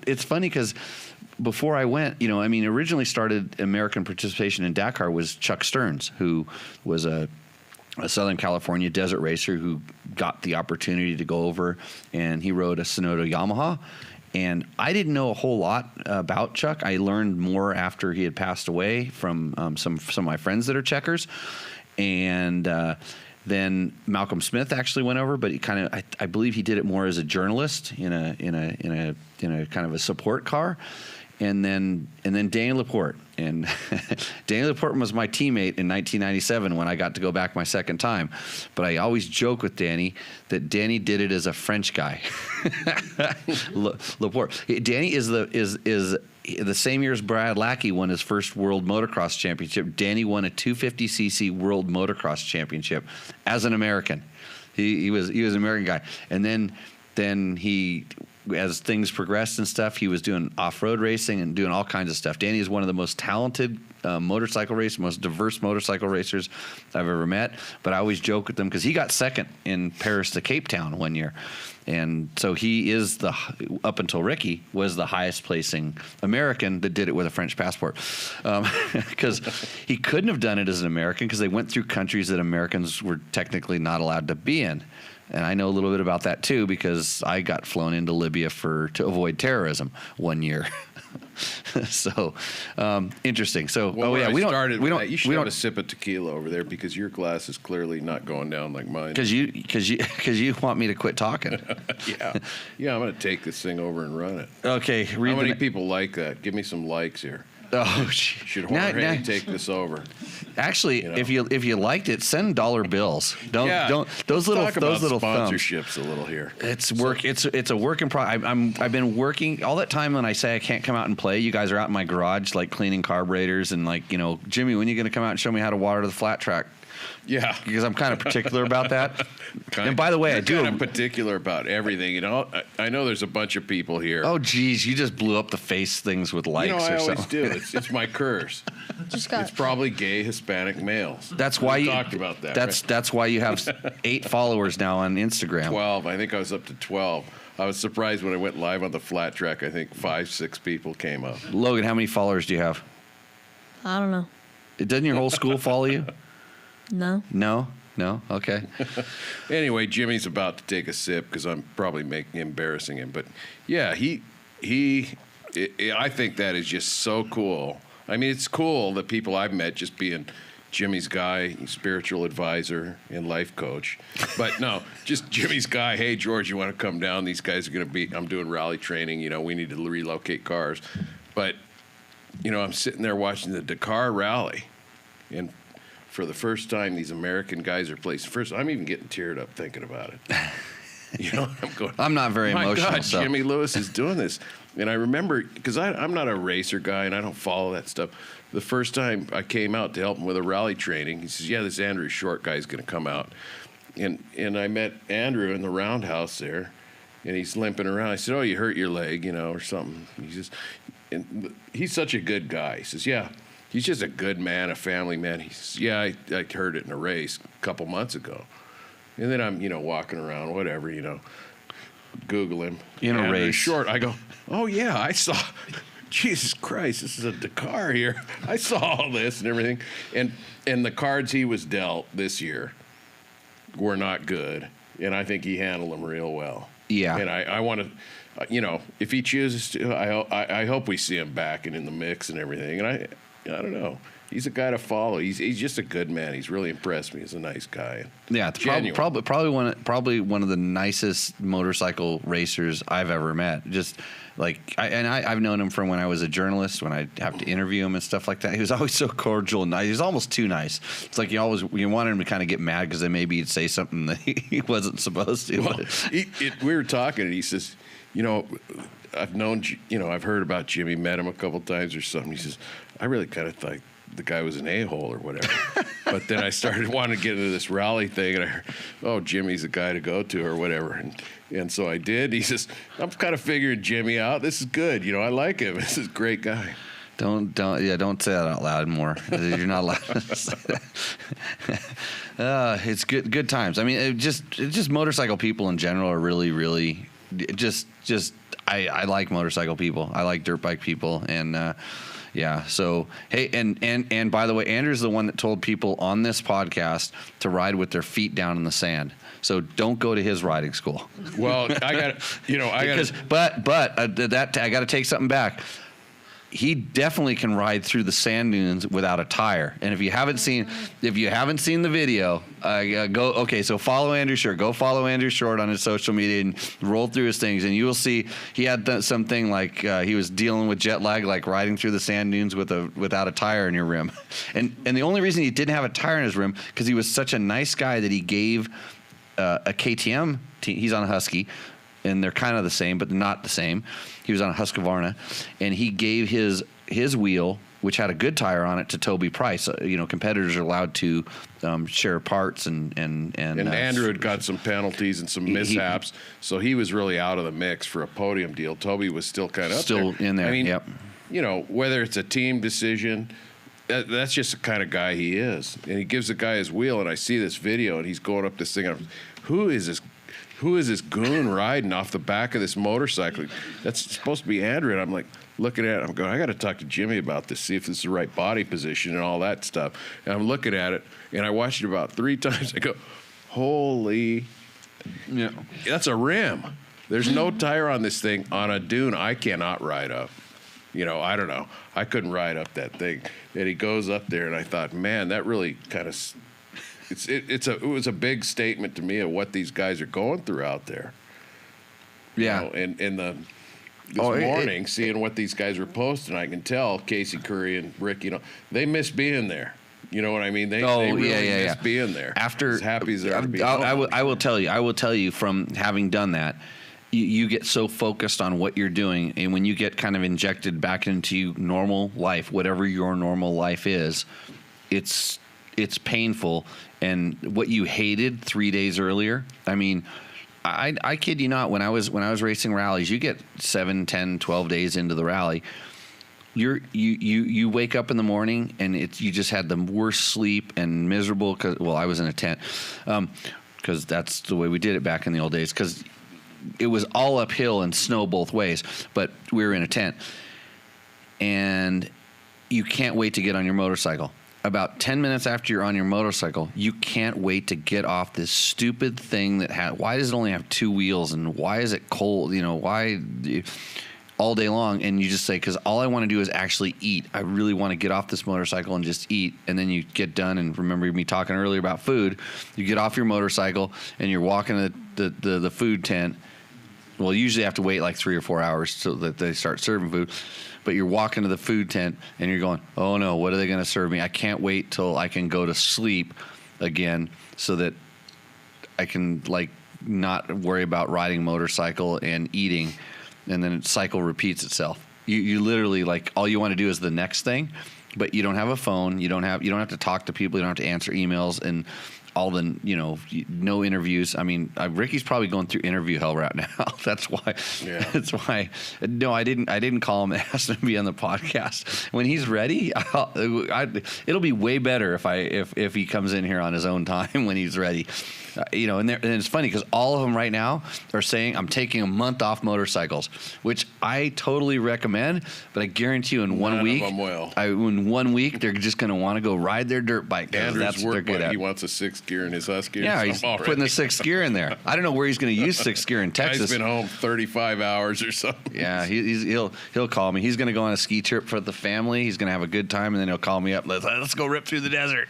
it's funny because before I went, originally started American participation in Dakar was Chuck Stearns, who was a Southern California desert racer who got the opportunity to go over, and he rode a Sonoda Yamaha. And I didn't know a whole lot about Chuck. I learned more after he had passed away from some of my friends that are checkers. And then Malcolm Smith actually went over, but he I believe he did it more as a journalist in a kind of a support car. And then Danny Laporte. And Danny Laporte was my teammate in 1997 when I got to go back my second time. But I always joke with Danny that Danny did it as a French guy. Laporte. Danny is the same year as Brad Lackey won his first World Motocross Championship. Danny won a 250cc World Motocross Championship as an American. He was an American guy. And then then as things progressed and stuff, he was doing off-road racing and doing all kinds of stuff. Danny is one of the most talented motorcycle racers, most diverse motorcycle racers I've ever met. But I always joke with him because he got second in Paris to Cape Town one year. And so he is up until Ricky, was the highest placing American that did it with a French passport. Because he couldn't have done it as an American because they went through countries that Americans were technically not allowed to be in. And I know a little bit about that too because I got flown into Libya to avoid terrorism one year. So interesting. So Well, where I we started don't with we don't that, you should we have don't a sip of tequila over there because your glass is clearly not going down like mine. because you want me to quit talking. Yeah, I'm going to take this thing over and run it. Okay, How read many the, people like that? Give me some likes here. Oh, Should Jorge take this over? Actually, You know? if you liked it, send dollar bills. Don't those little Talk about thumbs. sponsorships a little here. It's work. It's a work in progress. I've been working all that time when I say I can't come out and play. You guys are out in my garage like cleaning carburetors and like Jimmy, when are you going to come out and show me how to water the flat track? Yeah, Because I'm kind of particular about that. And by the way, I do. kind of particular about everything. I know there's a bunch of people here. Oh, geez, you just blew up the face things with likes I or always something. do. It's my curse. Just got It's probably gay Hispanic males. That's why We you talked about that. That's why you have 8 followers now on Instagram. 12. I think I was up to 12. I was surprised when I went live on the flat track. I think 5-6 people came up. Logan, how many followers do you have? I don't know. Doesn't your whole school follow you? No. No. Okay. Anyway, Jimmy's about to take a sip because I'm probably embarrassing him. But yeah, I think that is just so cool. I mean, it's cool that people I've met just being Jimmy's guy, spiritual advisor, and life coach. But no, just Jimmy's guy. Hey, George, you want to come down? These guys are going to be. I'm doing rally training. We need to relocate cars. But I'm sitting there watching the Dakar rally, and for the first time, these American guys are placing first. I'm even getting teared up thinking about it. I'm going. I'm not very My emotional. God, so. Jimmy Lewis is doing this, and I remember because I'm not a racer guy and I don't follow that stuff. The first time I came out to help him with a rally training, he says, "Yeah, this Andrew Short guy is going to come out," and I met Andrew in the roundhouse there, and he's limping around. I said, "Oh, you hurt your leg, or something?" He says, and he's such a good guy. He says, "Yeah." He's just a good man, a family man. He says, "Yeah, I heard it in a race a couple months ago." And then I'm, walking around, whatever, Google him. In a Andrew race. Short. I go, "Oh, yeah, I saw, Jesus Christ, this is a Dakar here. I saw all this and everything." And the cards he was dealt this year were not good. And I think he handled them real well. Yeah. And I want to, if he chooses to, I hope we see him back and in the mix and everything. And I don't know. He's a guy to follow. He's just a good man. He's really impressed me. He's a nice guy. Yeah, it's probably one of the nicest motorcycle racers I've ever met. Just like I've known him from when I was a journalist, when I have to interview him and stuff like that. He was always so cordial and nice. He was almost too nice. It's like you wanted him to kind of get mad because then maybe he'd say something that he wasn't supposed to. Well, we were talking, and he says, I've heard about Jimmy, met him a couple times or something. He says, "I really kind of thought the guy was an a-hole or whatever." But then I started wanting to get into this rally thing, and I heard, "Oh, Jimmy's the guy to go to or whatever." And so I did. He says, "I'm kind of figuring Jimmy out. This is good. I like him. This is a great guy." Don't say that out loud more. You're not allowed to say that. It's good times. I mean, it just motorcycle people in general are really, really just. I like motorcycle people. I like dirt bike people, and yeah. So hey, and by the way, Andrew's the one that told people on this podcast to ride with their feet down in the sand. So don't go to his riding school. Well, I got to take something back. He definitely can ride through the sand dunes without a tire. And if you haven't seen the video, so follow Andrew Short. Go follow Andrew Short on his social media and roll through his things, and you will see he had something like he was dealing with jet lag, like riding through the sand dunes without a tire in your rim. And the only reason he didn't have a tire in his rim because he was such a nice guy that he gave a KTM. He's on a Husky. And they're kind of the same, but not the same. He was on a Husqvarna, and he gave his his wheel, which had a good tire on it, to Toby Price. Competitors are allowed to share parts and Andrew had got some penalties and some mishaps, so he was really out of the mix for a podium deal. Toby was still kind of still in there. I mean, yep. Whether it's a team decision, that's just the kind of guy he is. And he gives the guy his wheel, and I see this video, and he's going up this thing. And who is this goon riding off the back of this motorcycle? That's supposed to be Andrew. And I'm like, looking at it, I'm going, I got to talk to Jimmy about this, see if this is the right body position and all that stuff. And I'm looking at it, and I watched it about 3 times. I go, holy, that's a rim. There's no tire on this thing on a dune I cannot ride up. I don't know. I couldn't ride up that thing. And he goes up there, and I thought, man, that really kind of, it was a big statement to me of what these guys are going through out there. Yeah. This morning, seeing what these guys were posting, I can tell Casey Curry and Rick, they miss being there. You know what I mean? They really miss being there. After, as happy as they are to be I will tell you from having done that, you get so focused on what you're doing, and when you get kind of injected back into normal life, whatever your normal life is, it's painful. And what you hated 3 days earlier, I mean, I kid you not, when I was racing rallies, you get 7, 10, 12 days into the rally, you wake up in the morning and you just had the worst sleep and miserable. I was in a tent, because that's the way we did it back in the old days, because it was all uphill and snow both ways, but we were in a tent, and you can't wait to get on your motorcycle. About 10 minutes after you're on your motorcycle, you can't wait to get off this stupid thing why does it only have 2 wheels, and why is it cold? Why all day long? And you just say, because all I want to do is actually eat. I really want to get off this motorcycle and just eat. And then you get done, and remember me talking earlier about food. You get off your motorcycle and you're walking to the food tent. Well, you usually have to wait like 3 or 4 hours so that they start serving food. But you're walking to the food tent and you're going, oh no, what are they going to serve me? I can't wait till I can go to sleep again so that I can not worry about riding a motorcycle and eating. And then the cycle repeats itself. You literally, all you want to do is the next thing, but you don't have a phone. You don't have to talk to people. You don't have to answer emails and all the, no interviews. I mean, Ricky's probably going through interview hell right now. That's why. Yeah. That's why. No, I didn't call him and ask him to be on the podcast. When he's ready, it'll be way better if he comes in here on his own time when he's ready. And it's funny because all of them right now are saying, I'm taking a month off motorcycles, which I totally recommend, but I guarantee you in 1 week, in 1 week, they're just going to want to go ride their dirt bike. That's what they're good at. He wants a 6th gear in his Husky. Yeah, he's putting the 6th gear in there. I don't know where he's going to use 6th gear in Texas. He's been home 35 hours or something. Yeah, he'll call me. He's going to go on a ski trip for the family. He's going to have a good time, and then he'll call me up. Let's go rip through the desert.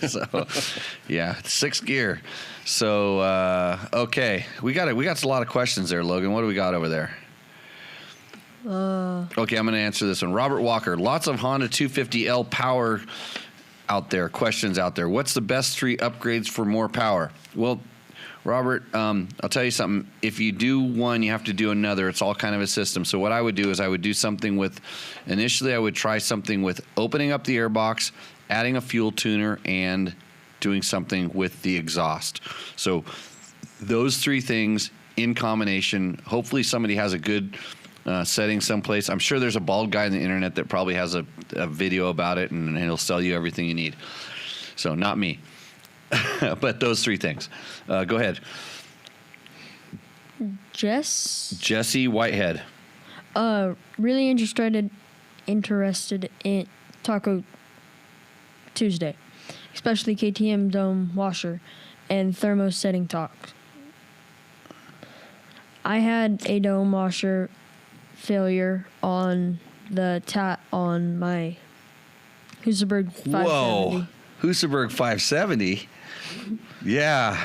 So, yeah, 6th gear. So, okay, we got a lot of questions there, Logan. What do we got over there? Okay, I'm going to answer this one. Robert Walker, lots of Honda 250L power out there, questions out there. What's the best 3 upgrades for more power? Well, Robert, I'll tell you something. If you do one, you have to do another. It's all kind of a system. So what I would do is I would do something initially I would try something with opening up the airbox, adding a fuel tuner, and doing something with the exhaust. So those 3 things in combination, hopefully somebody has a good setting someplace. I'm sure there's a bald guy on the internet that probably has a video about it, and he'll sell you everything you need. So not me, but those 3 things. Go ahead. Jesse Whitehead. Really interested in Taco Tuesday, especially KTM dome washer and thermo setting talks. I had a dome washer failure on on my Husaberg 570. Whoa, Husaberg 570. Yeah,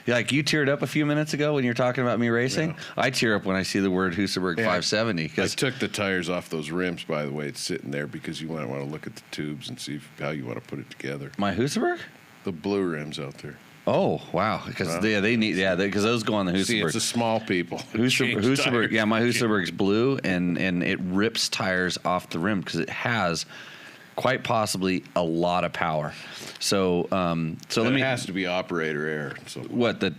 you teared up a few minutes ago when you're talking about me racing. Yeah. I tear up when I see the word Husaberg 570. I took the tires off those rims, by the way. It's sitting there because you might want to look at the tubes and see how you want to put it together. My Husaberg? The blue rims out there. Oh wow! Because they need because those go on the Husaberg. See, it's the small people. Husaberg, yeah, my Husaberg's blue, and it rips tires off the rim because it has quite possibly a lot of power. So It has to be operator air. So what the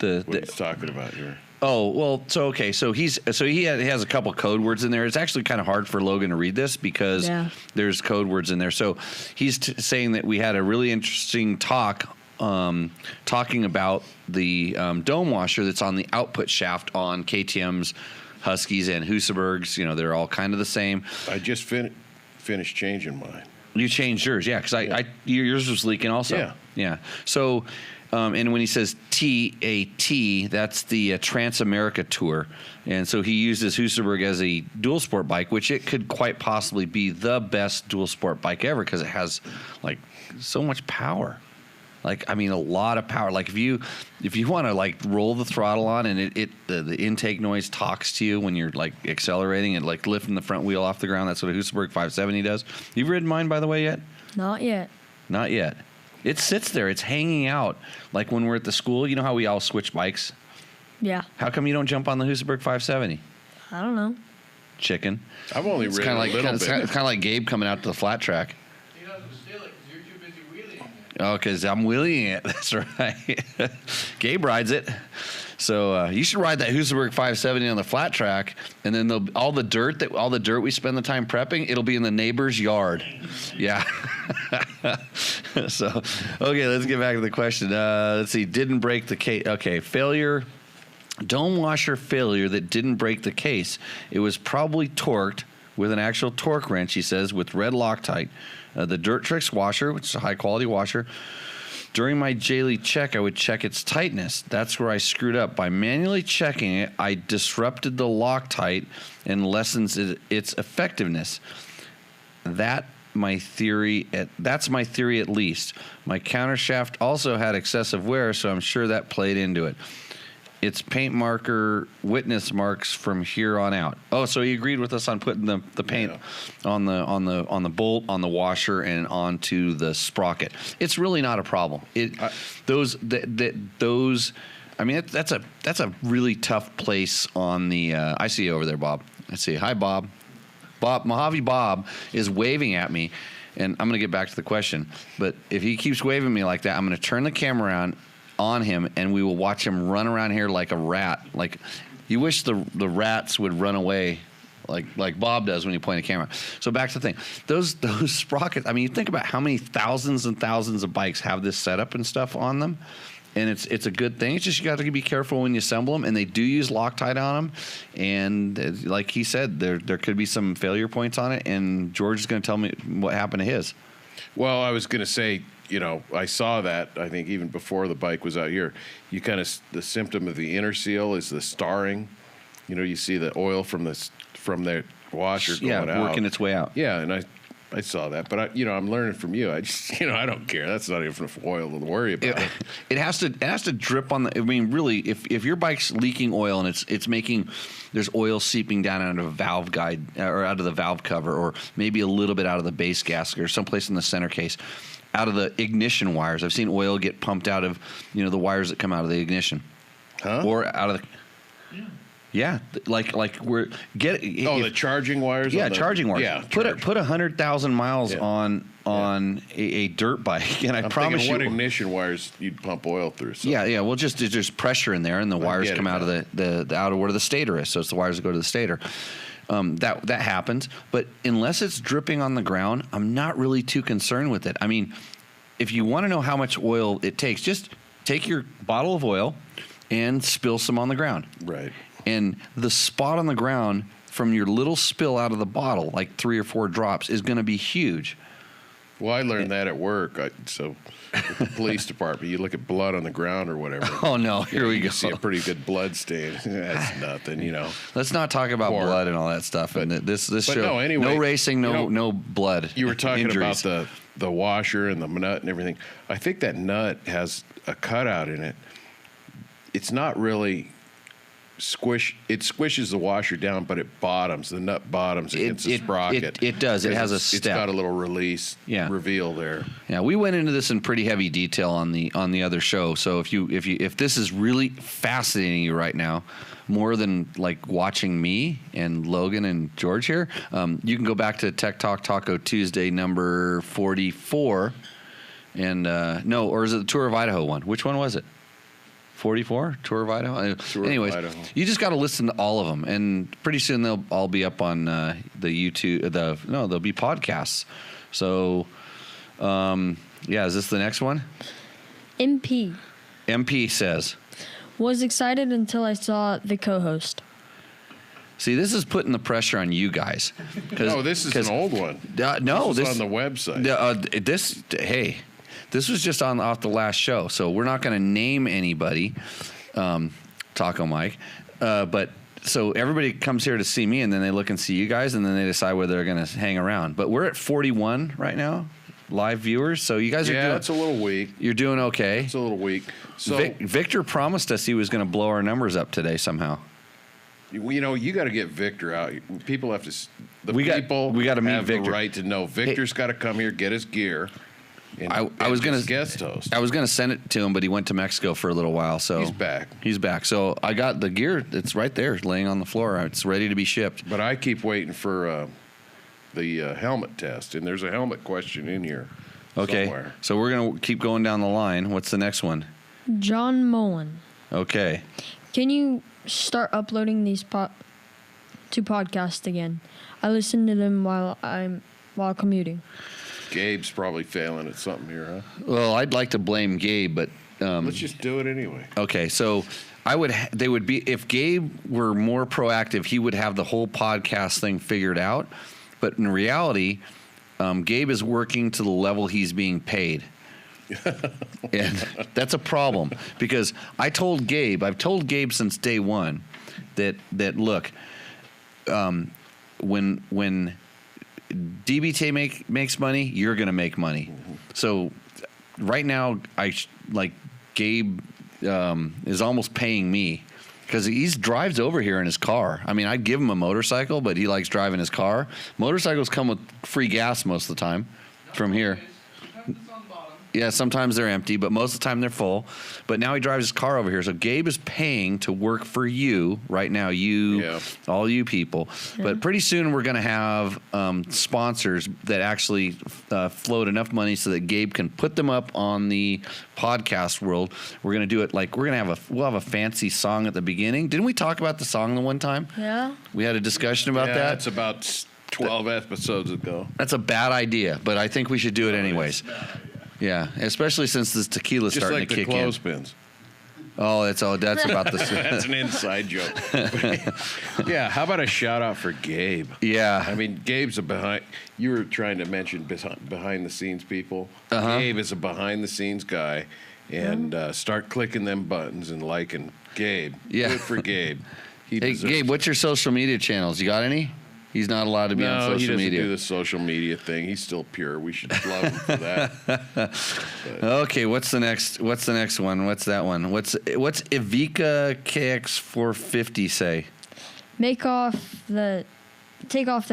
what he's talking about here. Oh well, so he has a couple code words in there. It's actually kind of hard for Logan to read this because there's code words in there. So he's saying that we had a really interesting talk. Talking about the dome washer that's on the output shaft on KTM's, Huskies, and Husabergs. You know, they're all kind of the same. I just finished changing mine. You changed yours, yeah, because yours was leaking also. Yeah. So, and when he says TAT, that's the Trans-America Tour. And so he uses Husaberg as a dual sport bike, which it could quite possibly be the best dual sport bike ever because it has, like, so much power. Like, I mean, a lot of power. Like, if you want to, like, roll the throttle on and the intake noise talks to you when you're, like, accelerating and, like, lifting the front wheel off the ground, that's what a Husaberg 570 does. You've ridden mine, by the way, yet? Not yet. Not yet. It sits there. It's hanging out. Like, when we're at the school, you know how we all switch bikes? Yeah. How come you don't jump on the Husaberg 570? I don't know. Chicken. I've only ridden a little bit. It's kind of like Gabe coming out to the flat track. He doesn't steal it because you're too busy wheeling it. Oh, because I'm wheeling it. That's right. Gabe rides it. So you should ride that Husaberg 570 on the flat track, and then all the dirt we spend the time prepping, it'll be in the neighbor's yard. Yeah. So, okay, let's get back to the question. Let's see. Didn't break the case. Okay, failure. Dome washer failure that didn't break the case. It was probably torqued with an actual torque wrench, he says, with red Loctite. The Dirt Tricks washer, which is a high-quality washer. During my daily check, I would check its tightness. That's where I screwed up. By manually checking it, I disrupted the Loctite and lessens its effectiveness. That's my theory at least. My countershaft also had excessive wear, so I'm sure that played into it. It's paint marker witness marks from here on out. Oh, so he agreed with us on putting the paint on the bolt, on the washer, and onto the sprocket. It's really not a problem. Those. I mean, that's a really tough place on the. I see you over there, Bob. I see. Hi, Bob. Mojave Bob is waving at me, and I'm going to get back to the question. But if he keeps waving me like that, I'm going to turn the camera around on him, and we will watch him run around here like a rat. Like, you wish the rats would run away like Bob does when you point a camera. So back to the thing. Those sprockets, I mean, you think about how many thousands and thousands of bikes have this setup and stuff on them, and it's a good thing. It's just you got to be careful when you assemble them, and they do use Loctite on them. And like he said, there could be some failure points on it, and George is going to tell me what happened to his. Well, I was going to say, you know, I saw that, I think, even before the bike was out here. You kind of, the symptom of the inner seal is the starring. You know, you see the oil from the washer going out. Working its way out. Yeah, and I saw that. But, I'm learning from you. I just, I don't care. That's not even oil to worry about. It has to drip on the, I mean, really, if your bike's leaking oil and it's making, there's oil seeping down out of a valve guide or out of the valve cover, or maybe a little bit out of the base gasket or someplace in the center case, out of the ignition wires. I've seen oil get pumped out of, the wires that come out of the ignition. Huh? Or out of the... Yeah, like we're the charging wires. Yeah, charging wires. Yeah, put 100,000 miles on a dirt bike, and I promise you, what ignition wires you'd pump oil through. So. Yeah. Well, there's pressure in there, and the wires come out of the out of where the stator is. So it's the wires that go to the stator. That happens, but unless it's dripping on the ground, I'm not really too concerned with it. I mean, if you want to know how much oil it takes, just take your bottle of oil and spill some on the ground. Right. And the spot on the ground from your little spill out of the bottle, like 3 or 4 drops, is going to be huge. Well, I learned that at work. So with the police department, you look at blood on the ground or whatever. Oh, no. Here we go. You see a pretty good blood stain. That's nothing, Let's not talk about blood and all that stuff. But this show, no, anyway, no racing, no blood. You were talking injuries. about the washer and the nut and everything. I think that nut has a cutout in it. It's not really squishes the washer down, but it bottoms, the nut bottoms against the sprocket. It does. It has a It's step. got a little release Yeah. reveal there. Yeah, we went into this in pretty heavy detail on the other show. So if this is really fascinating you right now, more than like watching me and Logan and George here, you can go back to Tech Talk Taco Tuesday number 44, and no, or is it the Tour of Idaho one? Which one was it? 44 Tour of Idaho. Anyways, Idaho. you just got to listen to all of them, and pretty soon they'll all be up on the YouTube. They'll be podcasts. So, yeah, is this the next one? MP says, was excited until I saw the co-host. see, this is putting the pressure on you guys. No, this is an old one. No, this is on the website. This was just off the last show, so we're not going to name anybody, Taco Mike. But so everybody comes here to see me, and then they look and see you guys, and then they decide whether they're going to hang around. But we're at 41 right now, live viewers. So you guys are doing. It's a little weak. You're doing okay. It's a little weak. So Victor promised us he was going to blow our numbers up today somehow. you got to get Victor out. People have to. We got to meet have Victor. the right to know. Victor's got to come here, get his gear. And, I was going to guest host. I was going to send it to him, but he went to Mexico for a little while. So He's back. He's back. So I got the gear. It's right there, laying on the floor. It's ready to be shipped. But I keep waiting for the helmet test, and there's a helmet question in here. Okay. Somewhere. So we're going to keep going down the line. What's the next one? John Mullen. Okay. Can you start uploading these to podcasts again? I listen to them while commuting. Gabe's probably failing at something here, huh? Well, I'd like to blame Gabe, but Let's just do it anyway. okay. So they would be, if Gabe were more proactive, he would have the whole podcast thing figured out. But in reality, Gabe is working to the level he's being paid. And that's a problem, because I've told Gabe since day one that look, when DBT makes money, you're going to make money. Mm-hmm. So right now, Gabe is almost paying me, because he drives over here in his car. I mean, I'd give him a motorcycle, but he likes driving his car. Motorcycles come with free gas most of the time from here. Sometimes it's on the bottom. Yeah, sometimes they're empty, but most of the time they're full. But now he drives his car over here. So Gabe is paying to work for you right now, all you people. Yeah. But pretty soon we're going to have sponsors that actually float enough money so that Gabe can put them up on the podcast world. We're going to do it we'll have a fancy song at the beginning. Didn't we talk about the song the one time? Yeah. We had a discussion about that. That's about 12 episodes ago. That's a bad idea, but I think we should do it anyways. Yeah, especially since this tequila's Just starting like to the kick in. clothespins. Oh, that's about the. That's an inside joke. Yeah, how about a shout out for Gabe? Yeah, I mean, Gabe's you were trying to mention behind the scenes people. Uh-huh. Gabe is a behind the scenes guy, and start clicking them buttons and liking Gabe. Yeah. Good for Gabe. He Hey, deserves Gabe, what's your social media channels? You got any? He's not allowed to be on No, he social doesn't media. do the social media thing. He's still pure. We should love him for that. Okay, what's the next one? What's that one? What's Ivica KX450 say? Take off the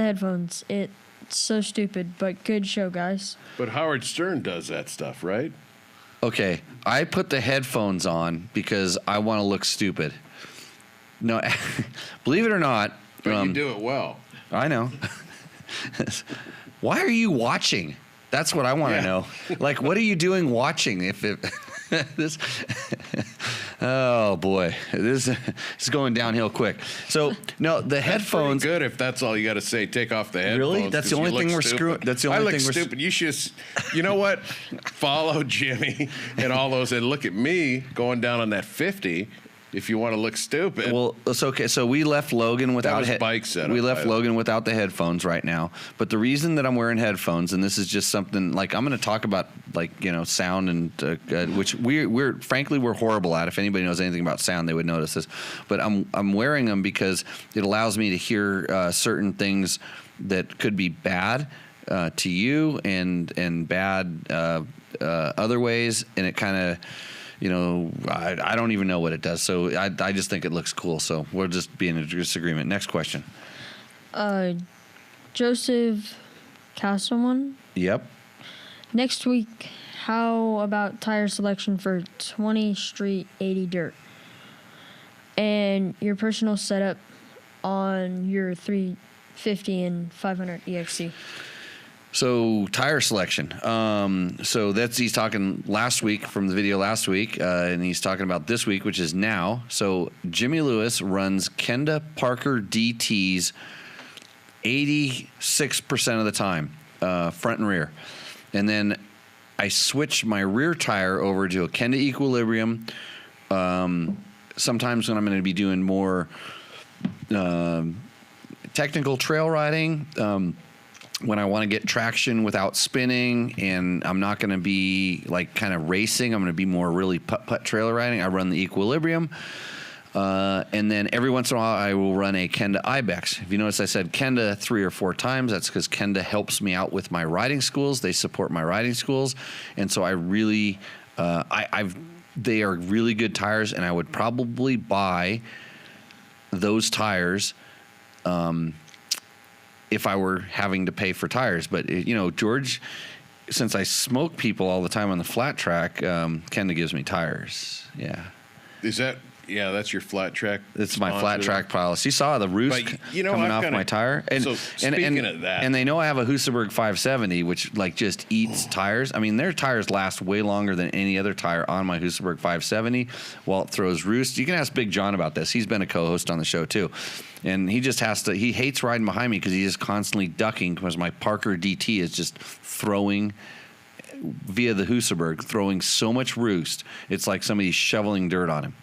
headphones. It's so stupid, but good show, guys. But Howard Stern does that stuff, right? Okay, I put the headphones on because I want to look stupid. No, believe it or not. But you do it well. I know. Why are you watching? That's what I want to Yeah. know. Like, what are you doing watching? This, oh boy, this is going downhill quick. So no, the headphones. Good if that's all you got to say. Take off the headphones. Really? That's the 'cause only you thing look we're stupid. screwing. That's the only I look thing we're. stupid. You should. You know what? Follow Jimmy and all those, and look at me going down on that 50. If you want to look stupid. Well, it's okay. So we left Logan without was bike setup, we left by the way. Logan without the headphones right now. But the reason that I'm wearing headphones, and this is just something like I'm going to talk about, sound, and which we're frankly we're horrible at. If anybody knows anything about sound, they would notice this. But I'm wearing them because it allows me to hear certain things that could be bad to you and bad other ways, and it kind of. I don't even know what it does. So I just think it looks cool. So we'll just be in a disagreement. Next question. Joseph Castleman. Yep. Next week, how about tire selection for 20 Street 80 Dirt? And your personal setup on your 350 and 500 EXC. So tire selection. So he's talking last week from the video last week, and he's talking about this week, which is now. So Jimmy Lewis runs Kenda Parker DTs 86% of the time, front and rear. And then I switched my rear tire over to a Kenda Equilibrium. Sometimes when I'm going to be doing more technical trail riding, when I want to get traction without spinning and I'm not going to be like kind of racing, I'm going to be more really putt-putt trail riding, I run the Equilibrium. And then every once in a while I will run a Kenda Ibex. If you notice I said Kenda 3 or 4 times, that's because Kenda helps me out with my riding schools. They support my riding schools. And so I really, they are really good tires, and I would probably buy those tires if I were having to pay for tires. But, George, since I smoke people all the time on the flat track, Kenda gives me tires. Yeah. Is that... Yeah, that's your flat track. It's my flat track policy. You saw the roost coming off my tire. And speaking of that, and they know I have a Husaberg 570, which just eats tires. I mean, their tires last way longer than any other tire on my Husaberg 570 while it throws roost. You can ask Big John about this. He's been a co-host on the show too. And he just has to, he hates riding behind me because he's just constantly ducking because my Parker DT is just throwing via the Husaberg, throwing so much roost. It's like somebody's shoveling dirt on him.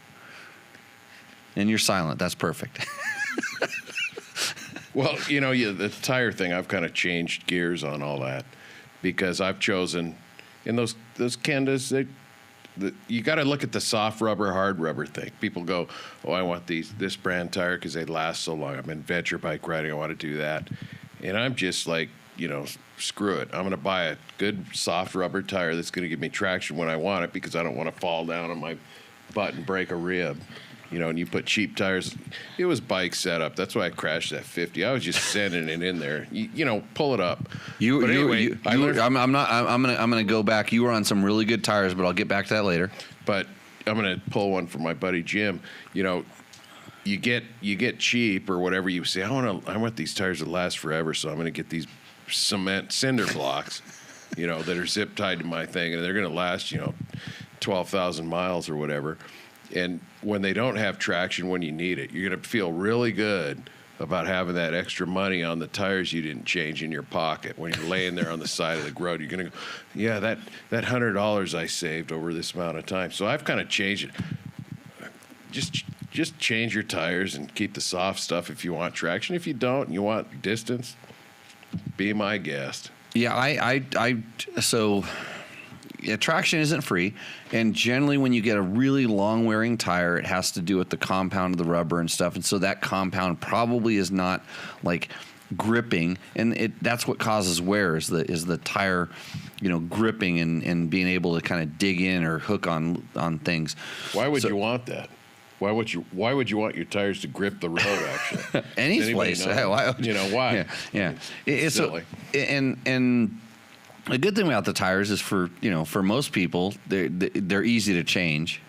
And you're silent. That's perfect. Well, the tire thing, I've kind of changed gears on all that because I've chosen, in those Kendas, you got to look at the soft rubber, hard rubber thing. People go, I want this brand tire because they last so long. I'm in adventure bike riding. I want to do that. And I'm just like, screw it. I'm going to buy a good soft rubber tire that's going to give me traction when I want it because I don't want to fall down on my butt and break a rib. And you put cheap tires. It was bike setup. That's why I crashed that 50. I was just sending it in there. Pull it up. I'm gonna go back. You were on some really good tires, but I'll get back to that later. But I'm gonna pull one from my buddy Jim. You get cheap or whatever. You say, I want these tires to last forever, so I'm gonna get these cement cinder blocks, that are zip tied to my thing, and they're gonna last, 12,000 miles or whatever. And when they don't have traction when you need it, you're going to feel really good about having that extra money on the tires you didn't change in your pocket. When you're laying there on the side of the road, you're going to go, yeah, that $100 I saved over this amount of time. So I've kind of changed it. Just change your tires and keep the soft stuff if you want traction. If you don't, and you want distance, be my guest. Yeah, traction isn't free, and generally when you get a really long-wearing tire, it has to do with the compound of the rubber and stuff, and so that compound probably is not like gripping, and that's what causes wear is the tire, gripping and being able to kind of dig in or hook on things. Why would you want that? Why would you want your tires to grip the road? Actually, any place. Why? Yeah. It's silly. And the good thing about the tires is for most people, they're easy to change.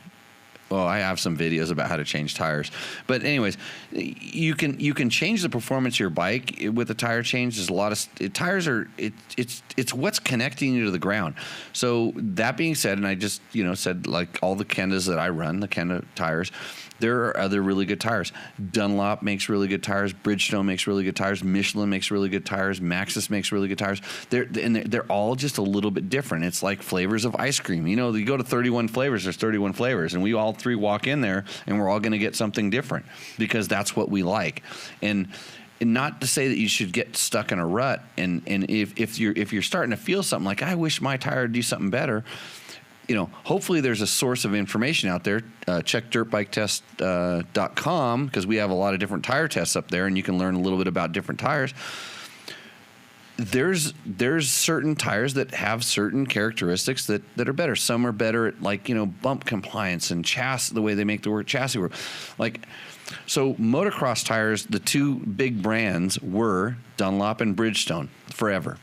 Well, I have some videos about how to change tires, but anyways, you can change the performance of your bike with a tire change. There's a lot of tires are it's what's connecting you to the ground. So that being said, and I just said like all the Kendas that I run, the Kenda tires. There are other really good tires. Dunlop makes really good tires. Bridgestone makes really good tires. Michelin makes really good tires. Maxxis makes really good tires. They're all just a little bit different. It's like flavors of ice cream. You go to 31 flavors, there's 31 flavors. And we all three walk in there, and we're all going to get something different because that's what we like. And not to say that you should get stuck in a rut. And if you're starting to feel something like, I wish my tire would do something better, hopefully there's a source of information out there. Check dirtbiketest.com because we have a lot of different tire tests up there, and you can learn a little bit about different tires. there's certain tires that have certain characteristics that are better. Some are better at, like, bump compliance and chassis, the way they make the word chassis work. Like, so motocross tires, the two big brands were Dunlop and Bridgestone forever.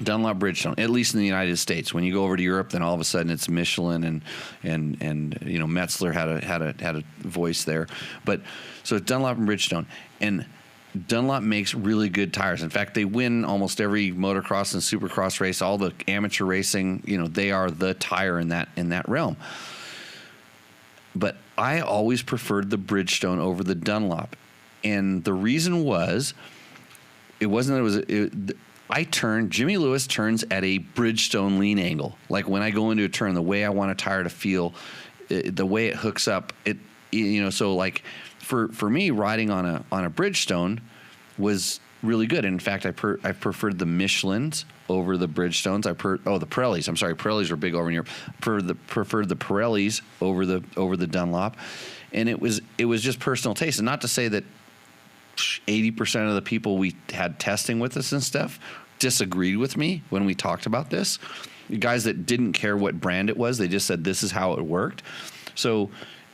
Dunlop, Bridgestone, at least in the United States. When you go over to Europe, then all of a sudden it's Michelin and Metzler had a voice there. But so it's Dunlop and Bridgestone, and Dunlop makes really good tires. In fact, they win almost every motocross and supercross race, all the amateur racing. They are the tire in that realm. But I always preferred the Bridgestone over the Dunlop, and the reason was, it wasn't that it was. Jimmy Lewis turns at a Bridgestone lean angle. Like when I go into a turn, the way I want a tire to feel, the way it hooks up, so like for me, riding on a Bridgestone was really good. And in fact, I preferred the Michelins over the Bridgestones. the Pirellis. I'm sorry, Pirellis were big over in Europe. Preferred the Pirellis over the Dunlop, and it was just personal taste. And not to say that 80% of the people we had testing with us and stuff disagreed with me when we talked about this. The guys that didn't care what brand it was, they just said this is how it worked. So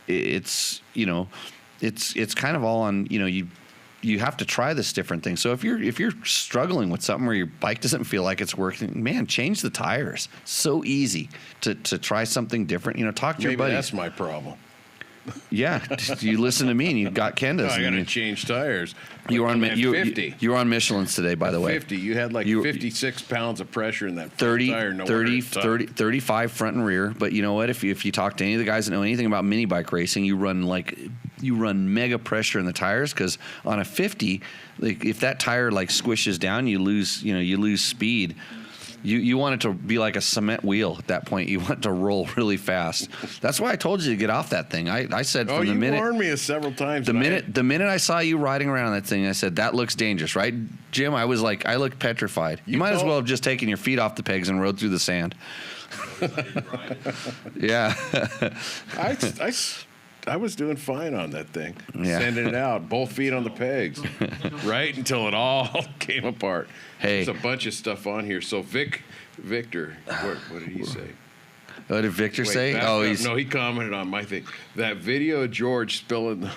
it's kind of all on, you have to try this different thing. So if you're struggling with something where your bike doesn't feel like it's working, man, change the tires. So easy to try something different. Talk to your buddies. That's my problem. Yeah, you listen to me, and you got Kenda's. I got to change tires. You were on 50. You were on Michelin's today, by the way. 50. You had 56 pounds of pressure in that 30, tire. No 35 front and rear. But you know what? If you talk to any of the guys that know anything about mini bike racing, you run mega pressure in the tires, because on a 50, like, if that tire squishes down, you lose speed. You want it to be like a cement wheel at that point. You want it to roll really fast. That's why I told you to get off that thing. I said from the minute. You warned me several times. The minute I saw you riding around that thing, I said, that looks dangerous, right, Jim? I looked petrified. You might as well have just taken your feet off the pegs and rode through the sand. Yeah. I was doing fine on that thing. Yeah. Sending it out, both feet on the pegs, right until it all came apart. Hey. There's a bunch of stuff on here. So Victor, what did he say? What did Victor say? He commented on my thing. That video of George spilling the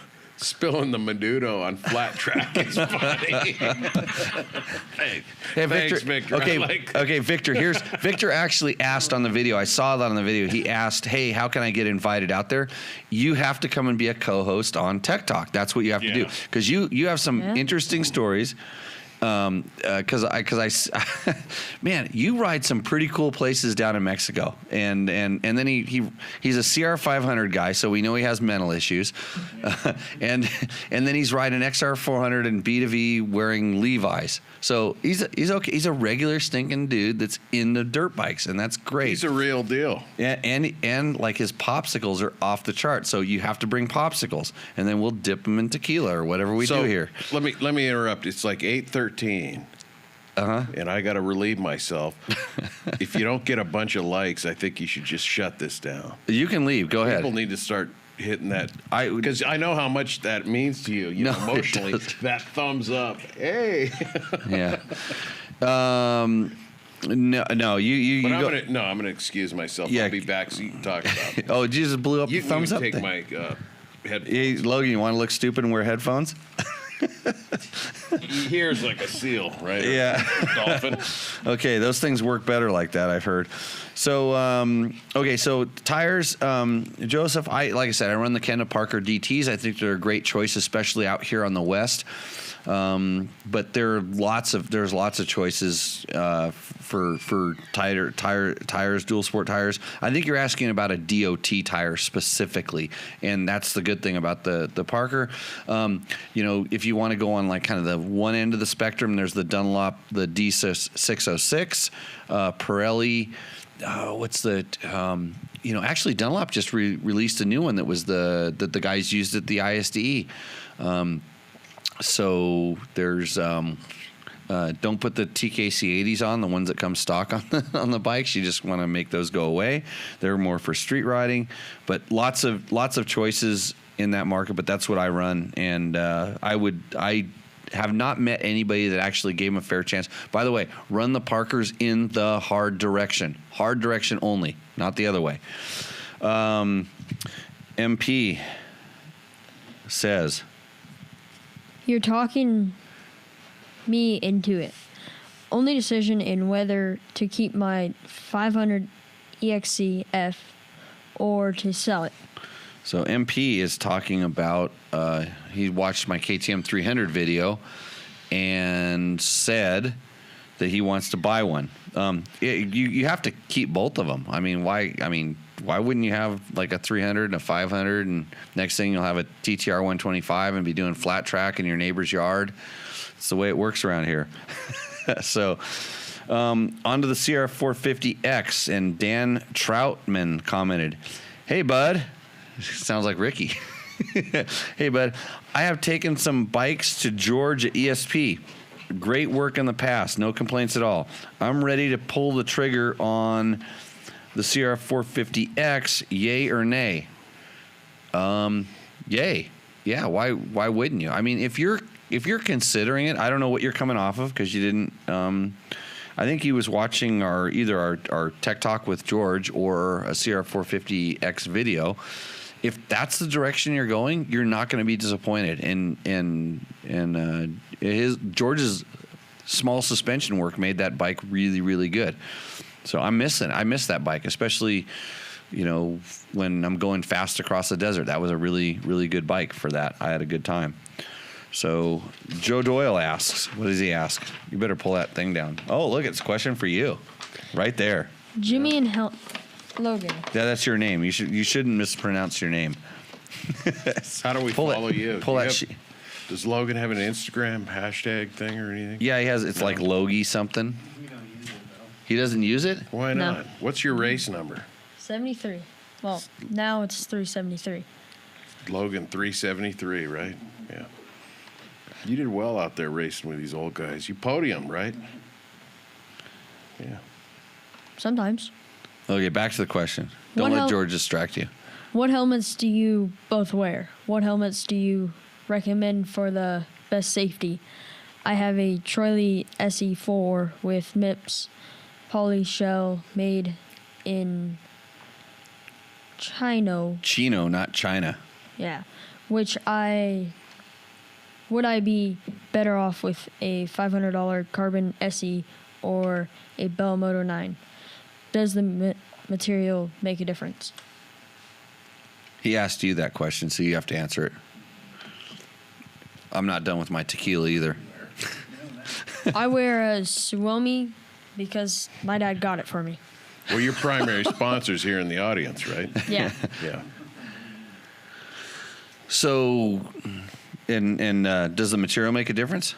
Menudo on flat track is funny. Hey, Thanks, Victor. Okay, Victor. Victor actually asked on the video. I saw that on the video. He asked, "Hey, how can I get invited out there?" You have to come and be a co-host on Tech Talk. That's what you have to do, because you have some interesting stories. Because man, you ride some pretty cool places down in Mexico, and then he's a CR 500 guy, so we know he has mental issues, and then he's riding an XR 400 and B2V wearing Levi's, so he's okay. He's a regular stinking dude that's into dirt bikes, and that's great. He's a real deal. Yeah, and like his popsicles are off the chart, so you have to bring popsicles, and then we'll dip them in tequila or whatever we do here. Let me interrupt. It's like 8:13. And I got to relieve myself. If you don't get a bunch of likes, I think you should just shut this down. You can leave. Go ahead. People need to start hitting that, because I know how much that means to you. Know, emotionally. That thumbs up. Hey. Yeah. No. You. But go. I'm gonna excuse myself. Yeah. I'll be back so you can talk about it. Oh, you just blew up You the thumbs up take thing. my headphones. Hey, Logan, you want to look stupid and wear headphones? Here's like a seal, right? Yeah. Dolphin. Okay, those things work better like that, I've heard. So, so tires, Joseph, like I said, I run the Kenda Parker DTs. I think they're a great choice, especially out here on the West. But there's lots of choices for tires, dual sport tires. I think you're asking about a DOT tire specifically, and that's the good thing about the Parker. If you want to go on like kind of the one end of the spectrum, there's the Dunlop, the D606, Pirelli. Actually Dunlop just released a new one that was that the guys used at the ISDE. So there's don't put the TKC 80s on, the ones that come stock on the bikes. You just want to make those go away. They're more for street riding, but lots of choices in that market. But that's what I run, and I have not met anybody that actually gave him a fair chance. By the way, run the Parkers in the hard direction only, not the other way. MP says, You're talking me into it. Only decision in whether to keep my 500 EXCF or to sell it. so MP is talking about, he watched my KTM 300 video and said that he wants to buy one. You have to keep both of them. I mean, why wouldn't you have like a 300 and a 500, and next thing you'll have a TTR 125 and be doing flat track in your neighbor's yard? It's the way it works around here. So, onto the CR 450X, and Dan Troutman commented, "Hey, bud," sounds like Ricky. "Hey, bud, I have taken some bikes to George at ESP. Great work in the past, no complaints at all. I'm ready to pull the trigger on the CR 450X. Yay or nay?" Yay. Yeah. Why wouldn't you? I mean, if you're considering it, I don't know what you're coming off of, because you didn't. I think he was watching either our Tech Talk with George or a CR 450X video. If that's the direction you're going, you're not going to be disappointed. And George's small suspension work made that bike really, really good. So I miss that bike, especially, when I'm going fast across the desert. That was a really, really good bike for that. I had a good time. So Joe Doyle asks, what does he ask? You better pull that thing down. Oh, look, it's a question for you, right there. Jimmy and Logan. Yeah, that's your name. You shouldn't mispronounce your name. How do we follow you? Pull that. Does Logan have an Instagram hashtag thing or anything? Yeah, he has. It's like Logie something. We don't use it though. He doesn't use it? Why No. not? What's your race number? 73. Well, now it's 373. Logan 373, right? Yeah. You did well out there racing with these old guys. You podiumed, right? Yeah. Sometimes. Okay, back to the question. Don't let George distract you. What helmets do you both wear? What helmets do you recommend for the best safety? I have a Troy SE4 with MIPS poly shell made in Chino. Chino, not China. Yeah. Would I be better off with a $500 Carbon SE or a Bell Moto 9? Does the material make a difference? He asked you that question, so you have to answer it. I'm not done with my tequila either. I wear a Suomi because my dad got it for me. Well, your primary sponsor's here in the audience, right? Yeah. Yeah. So, and does the material make a difference?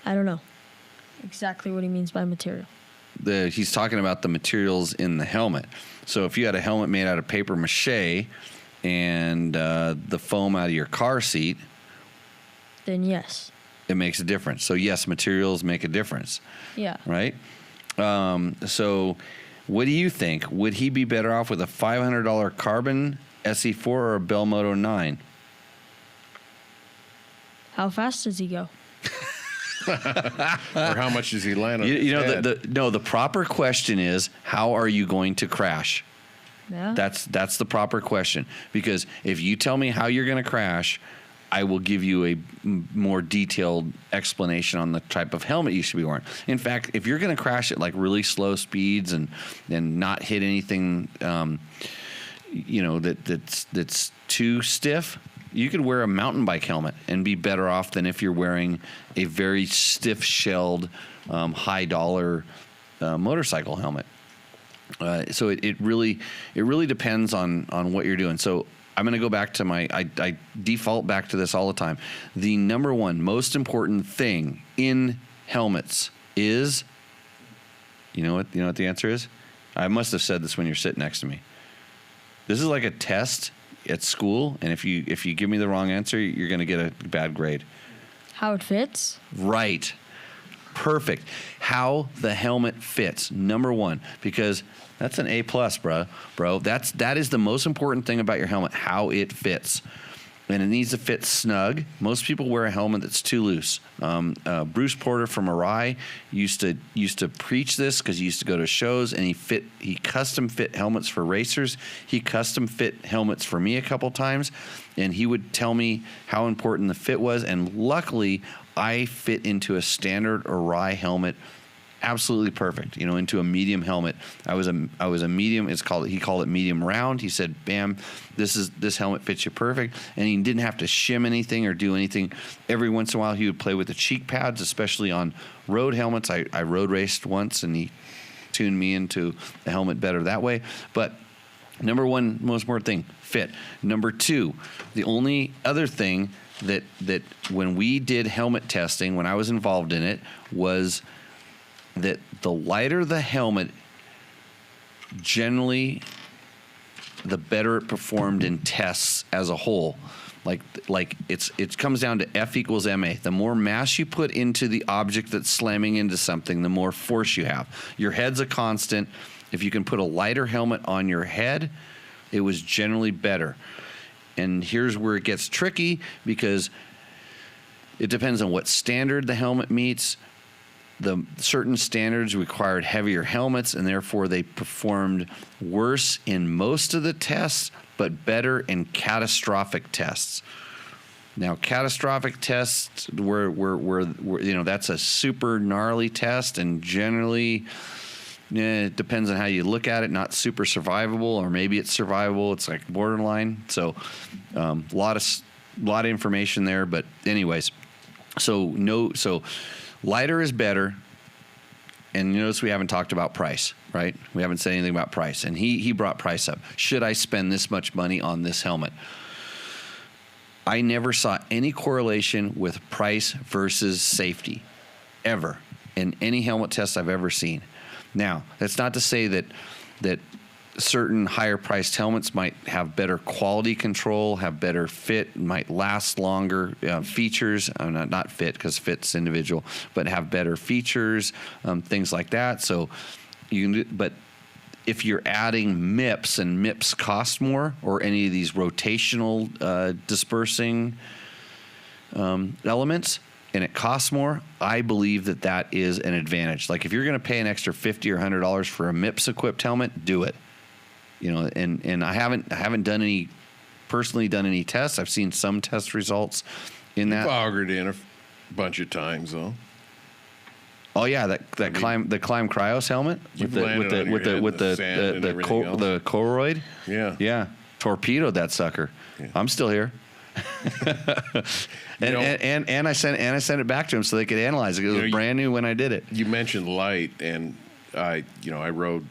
I don't know exactly what he means by material. He's talking about the materials in the helmet. So if you had a helmet made out of paper mache and the foam out of your car seat, Then yes. it makes a difference. So yes, materials make a difference, Yeah. right? So what do you think? Would he be better off with a $500 Carbon SE4 or a Bell Moto 9? How fast does he go? Or how much does he land on You know, his head? the proper question is, how are you going to crash? Yeah. That's the proper question. Because if you tell me how you're going to crash, I will give you a more detailed explanation on the type of helmet you should be wearing. In fact, if you're going to crash at like really slow speeds and not hit anything, that's too stiff, you could wear a mountain bike helmet and be better off than if you're wearing a very stiff-shelled, high-dollar motorcycle helmet. So it really depends on what you're doing. So I'm going to go back to I default back to this all the time. The number one most important thing in helmets is, you know what the answer is? I must have said this when you're sitting next to me. This is like a test at school, and if you give me the wrong answer, you're going to get a bad grade. How it fits? Right. Perfect. How the helmet fits, number one, because that's an A+, bro. That is the most important thing about your helmet, how it fits. and it needs to fit snug. Most people wear a helmet that's too loose. Bruce Porter from Arai used to preach this because he used to go to shows, and he custom fit helmets for racers. He custom fit helmets for me a couple times, and he would tell me how important the fit was. And luckily, I fit into a standard Arai helmet absolutely perfect, into a medium helmet. I was a medium. He called it medium round. He said, "Bam, this helmet fits you perfect." And he didn't have to shim anything or do anything. Every once in a while, he would play with the cheek pads, especially on road helmets. I road raced once, and he tuned me into the helmet better that way. But number one, most important thing, fit. Number two, the only other thing that when we did helmet testing, when I was involved in it, was that the lighter the helmet, generally the better it performed in tests as a whole. Like it comes down to F equals MA. The more mass you put into the object that's slamming into something, the more force you have. Your head's a constant. If you can put a lighter helmet on your head, it was generally better. And here's where it gets tricky, because it depends on what standard the helmet meets. The certain standards required heavier helmets, and therefore they performed worse in most of the tests, but better in catastrophic tests. Now, catastrophic tests were that's a super gnarly test, and generally, it depends on how you look at it. Not super survivable, or maybe it's survivable. It's like borderline. So, a lot of information there. But anyways, so lighter is better. And you notice we haven't talked about price, right? We haven't said anything about price. And he brought price up. Should I spend this much money on this helmet? I never saw any correlation with price versus safety, ever, in any helmet test I've ever seen. Now, that's not to say that certain higher priced helmets might have better quality control, have better fit, might last longer, features, not fit because fit's individual, but have better features, things like that. So but if you're adding MIPS, and MIPS cost more, or any of these rotational dispersing elements, and it costs more, I believe that is an advantage. Like if you're going to pay an extra $50 or $100 for a MIPS equipped helmet, do it. And I haven't personally done any tests. I've seen some test results in that. You've augured in a bunch of times though. Oh yeah, the Climb Cryos helmet with the Coroid. Yeah. Torpedoed that sucker. Yeah. I'm still here. and I sent it back to him so they could analyze it. It was brand new when I did it. You mentioned light, and I rode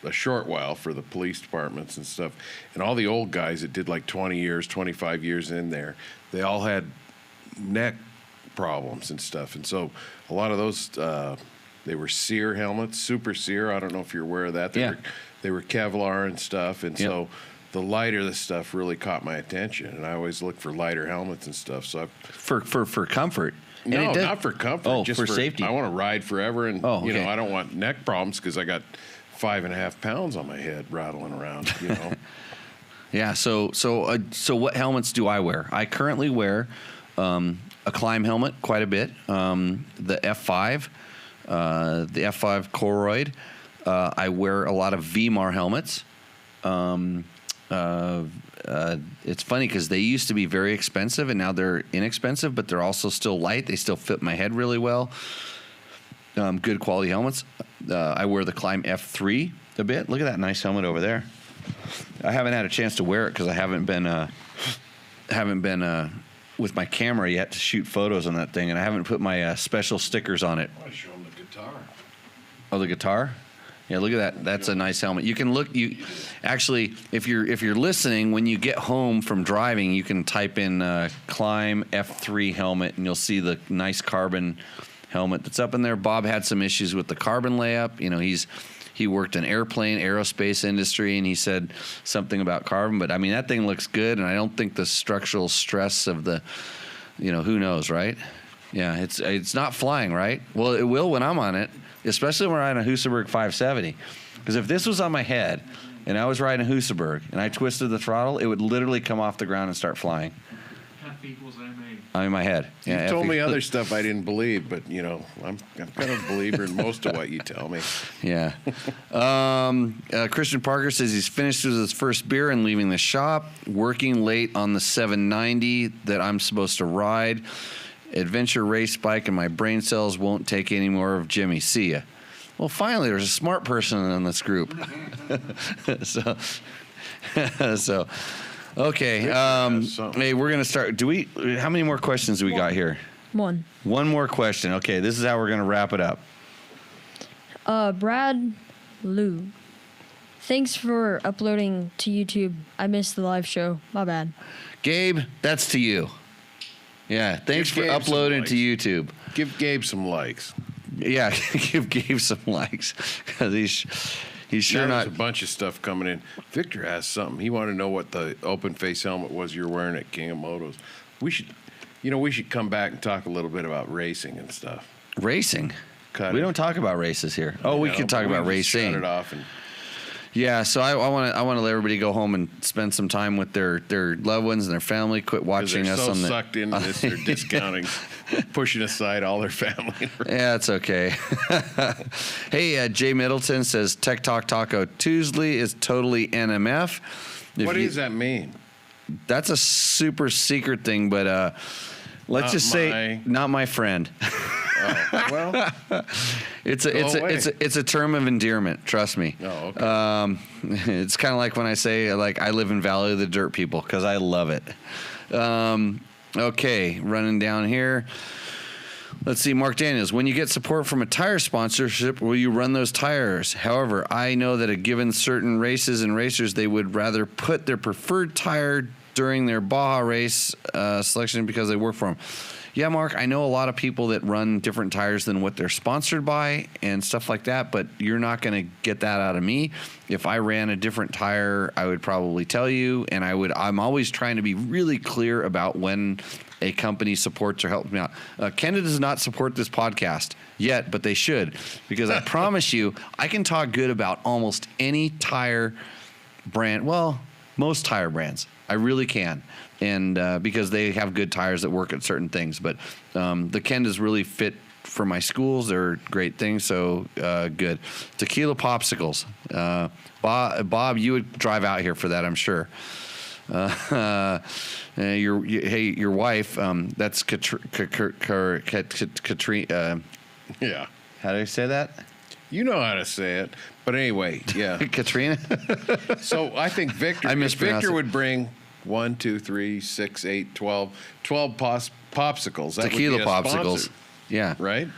a short while for the police departments and stuff, and all the old guys that did like 20 years, 25 years in there, they all had neck problems and stuff, and so a lot of those they were Sear helmets, Super Sear. I don't know if you're aware of that. They were Kevlar and stuff, and so the lighter the stuff really caught my attention, and I always look for lighter helmets and stuff. So for comfort. No, not for comfort. Oh, just for safety. I want to ride forever, and okay. I don't want neck problems because I got 5.5 pounds on my head rattling around. Yeah. So what helmets do I wear? I currently wear a Climb helmet quite a bit. The F5, the F5 Coroid. I wear a lot of VMAR helmets. It's funny because they used to be very expensive and now they're inexpensive, but they're also still light. They still fit my head really well. Good quality helmets. I wear the Climb F3 a bit. Look at that nice helmet over there. I haven't had a chance to wear it because I haven't been with my camera yet to shoot photos on that thing, and I haven't put my special stickers on it. I show them the guitar. Oh, the guitar. Yeah, look at that. That's a nice helmet. You can look. You actually, if you're listening, when you get home from driving, you can type in Climb F3 helmet, and you'll see the nice carbon helmet that's up in there. Bob had some issues with the carbon layup. He worked in aerospace industry, and he said something about carbon. But I mean, that thing looks good, and I don't think the structural stress of the, who knows, right? Yeah, it's not flying, right? Well, it will when I'm on it. Especially when we're riding a Husaberg 570. Because if this was on my head and I was riding a Husaberg and I twisted the throttle, it would literally come off the ground and start flying. F equals MA. I'm in my head. You Yeah, told F- me other stuff I didn't believe, but I'm kind of a believer in most of what you tell me. Yeah. Christian Parker says he's finished with his first beer and leaving the shop, working late on the 790 that I'm supposed to ride. Adventure race bike, and my brain cells won't take any more of Jimmy. See ya. Well, finally, there's a smart person in this group. so okay. Hey, we're gonna start. How many more questions do we got here? One. One more question. Okay, this is how we're gonna wrap it up. Brad Lou. Thanks for uploading to YouTube. I missed the live show. My bad. Gabe, that's to you. Yeah, thanks Give for Gabe some uploading likes. to YouTube. Give Gabe some likes. Yeah, give Gabe some likes because he's sure There's not. a bunch of stuff coming in. Victor has something. He wanted to know what the open face helmet was you're wearing at King of Motos. We should come back and talk a little bit about racing and stuff. Racing. Cut We it. don't talk about races here. Oh, we can talk about racing. Shut it off and Yeah, so I want to let everybody go home and spend some time with their loved ones and their family. Quit because watching they're us so on the. sucked into this, they're discounting, pushing aside all their family. Yeah, it's okay. Hey, Jay Middleton says Tech Talk Taco Tuesday is totally NMF. What does that mean? That's a super secret thing, but let's just say not my friend. Oh, well, It's Go away. a term of endearment. Trust me. Oh, okay. It's kind of like when I say like I live in Valley of the Dirt People because I love it. Okay, running down here. Let's see, Mark Daniels. When you get support from a tire sponsorship, will you run those tires? However, I know that a given certain races and racers, they would rather put their preferred tire during their Baja race selection because they work for them. Yeah, Mark, I know a lot of people that run different tires than what they're sponsored by and stuff like that, but you're not going to get that out of me. If I ran a different tire, I would probably tell you, and I'm always trying to be really clear about when a company supports or helps me out. Canada does not support this podcast yet, but they should, because I promise you, I can talk good about almost any tire brand. Well, most tire brands. I really can. And because they have good tires that work at certain things. But the Kendas really fit for my schools. They're great things, so good. Tequila Popsicles. Bob, you would drive out here for that, I'm sure. Your wife, that's Katrina. Yeah. How do I say that? You know how to say it. But anyway, yeah. Katrina? So I think Victor, I mispronounced Victor it. would bring 1, 2, 3, 6, 8, 12 popsicles. That Tequila would be a Popsicles. sponsor, Yeah. right?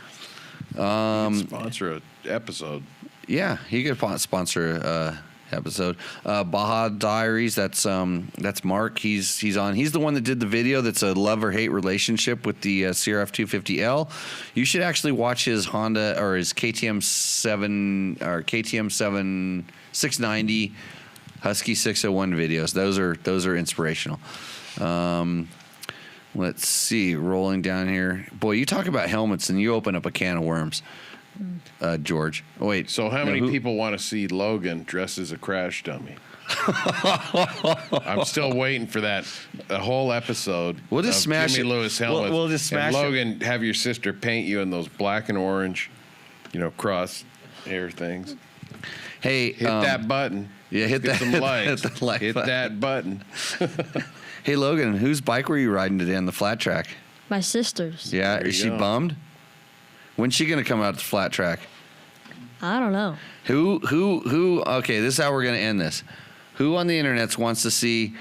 Sponsor an episode. Yeah, he could sponsor a episode. Baja Diaries. That's Mark. He's on. He's the one that did the video. That's a love or hate relationship with the CRF 250L. You should actually watch his Honda or his KTM 690 Husky 601 videos. Those are inspirational. Let's see. Rolling down here. Boy, you talk about helmets and you open up a can of worms. George. Oh, wait. So how No, many who- people want to see Logan dressed as a crash dummy? I'm still waiting for that. A whole episode. We'll just of smash Jimmy it. Lewis helmet. We'll just smash and it. Logan, have your sister paint you in those black and orange, cross hair things. Hey, Hit that button. yeah, hit Get that- some likes. hit the like Hit button. that button. Hey, Logan, whose bike were you riding today on the flat track? My sister's. Yeah, There is you she go. bummed? When's she gonna come out to the flat track? I don't know. Who? Okay, this is how we're gonna end this. Who on the internet wants to see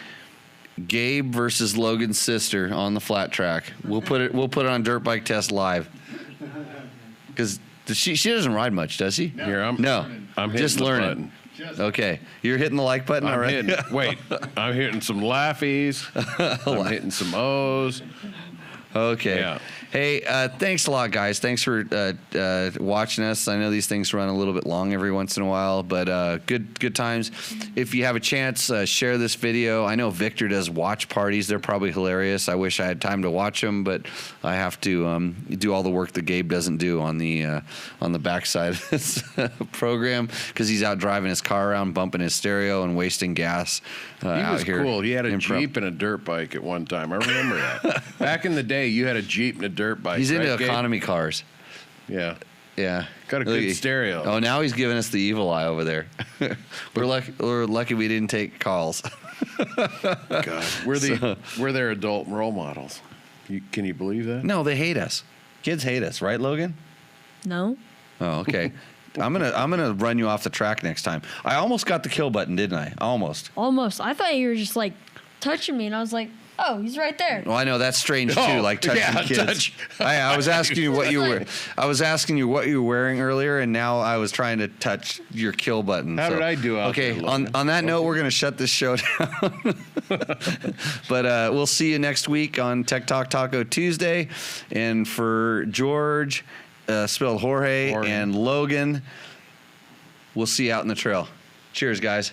Gabe versus Logan's sister on the flat track? We'll put it on Dirt Bike Test Live. Because she doesn't ride much, does she? Here, I'm hitting just the learning. button. Okay, you're hitting the like button I'm already. hitting. Wait, I'm hitting some laughies. I'm hitting some O's. Okay. Yeah. Hey, thanks a lot, guys. Thanks for watching us. I know these things run a little bit long every once in a while, but good times. If you have a chance, share this video. I know Victor does watch parties. They're probably hilarious. I wish I had time to watch them, but I have to do all the work that Gabe doesn't do on the backside of this program because he's out driving his car around, bumping his stereo, and wasting gas He out was here. cool. He had a in Pro- Jeep and a dirt bike at one time. I remember that. Back in the day, you had a Jeep and a dirt bike. He's into right, Gabe? economy cars. Yeah. Yeah. Got a Look, good stereo. Oh, now he's giving us the evil eye over there. We're lucky we didn't take calls. God, we're their adult role models. Can you believe that? No, they hate us. Kids hate us, right, Logan? No. Oh, okay. I'm gonna run you off the track next time. I almost got the kill button, didn't I? Almost. Almost. I thought you were just like touching me, and I was like, oh, he's right there. Well, I know that's strange too, Oh, like touching yeah, kids. I was asking you what you were. I was asking you what you were wearing earlier, and now I was trying to touch your kill button. How did I do out Okay, there, Logan? on that note, we're gonna shut this show down. But we'll see you next week on Tech Talk Taco Tuesday, and for George, spelled Jorge, Jorge. and Logan, we'll see you out in the trail. Cheers, guys.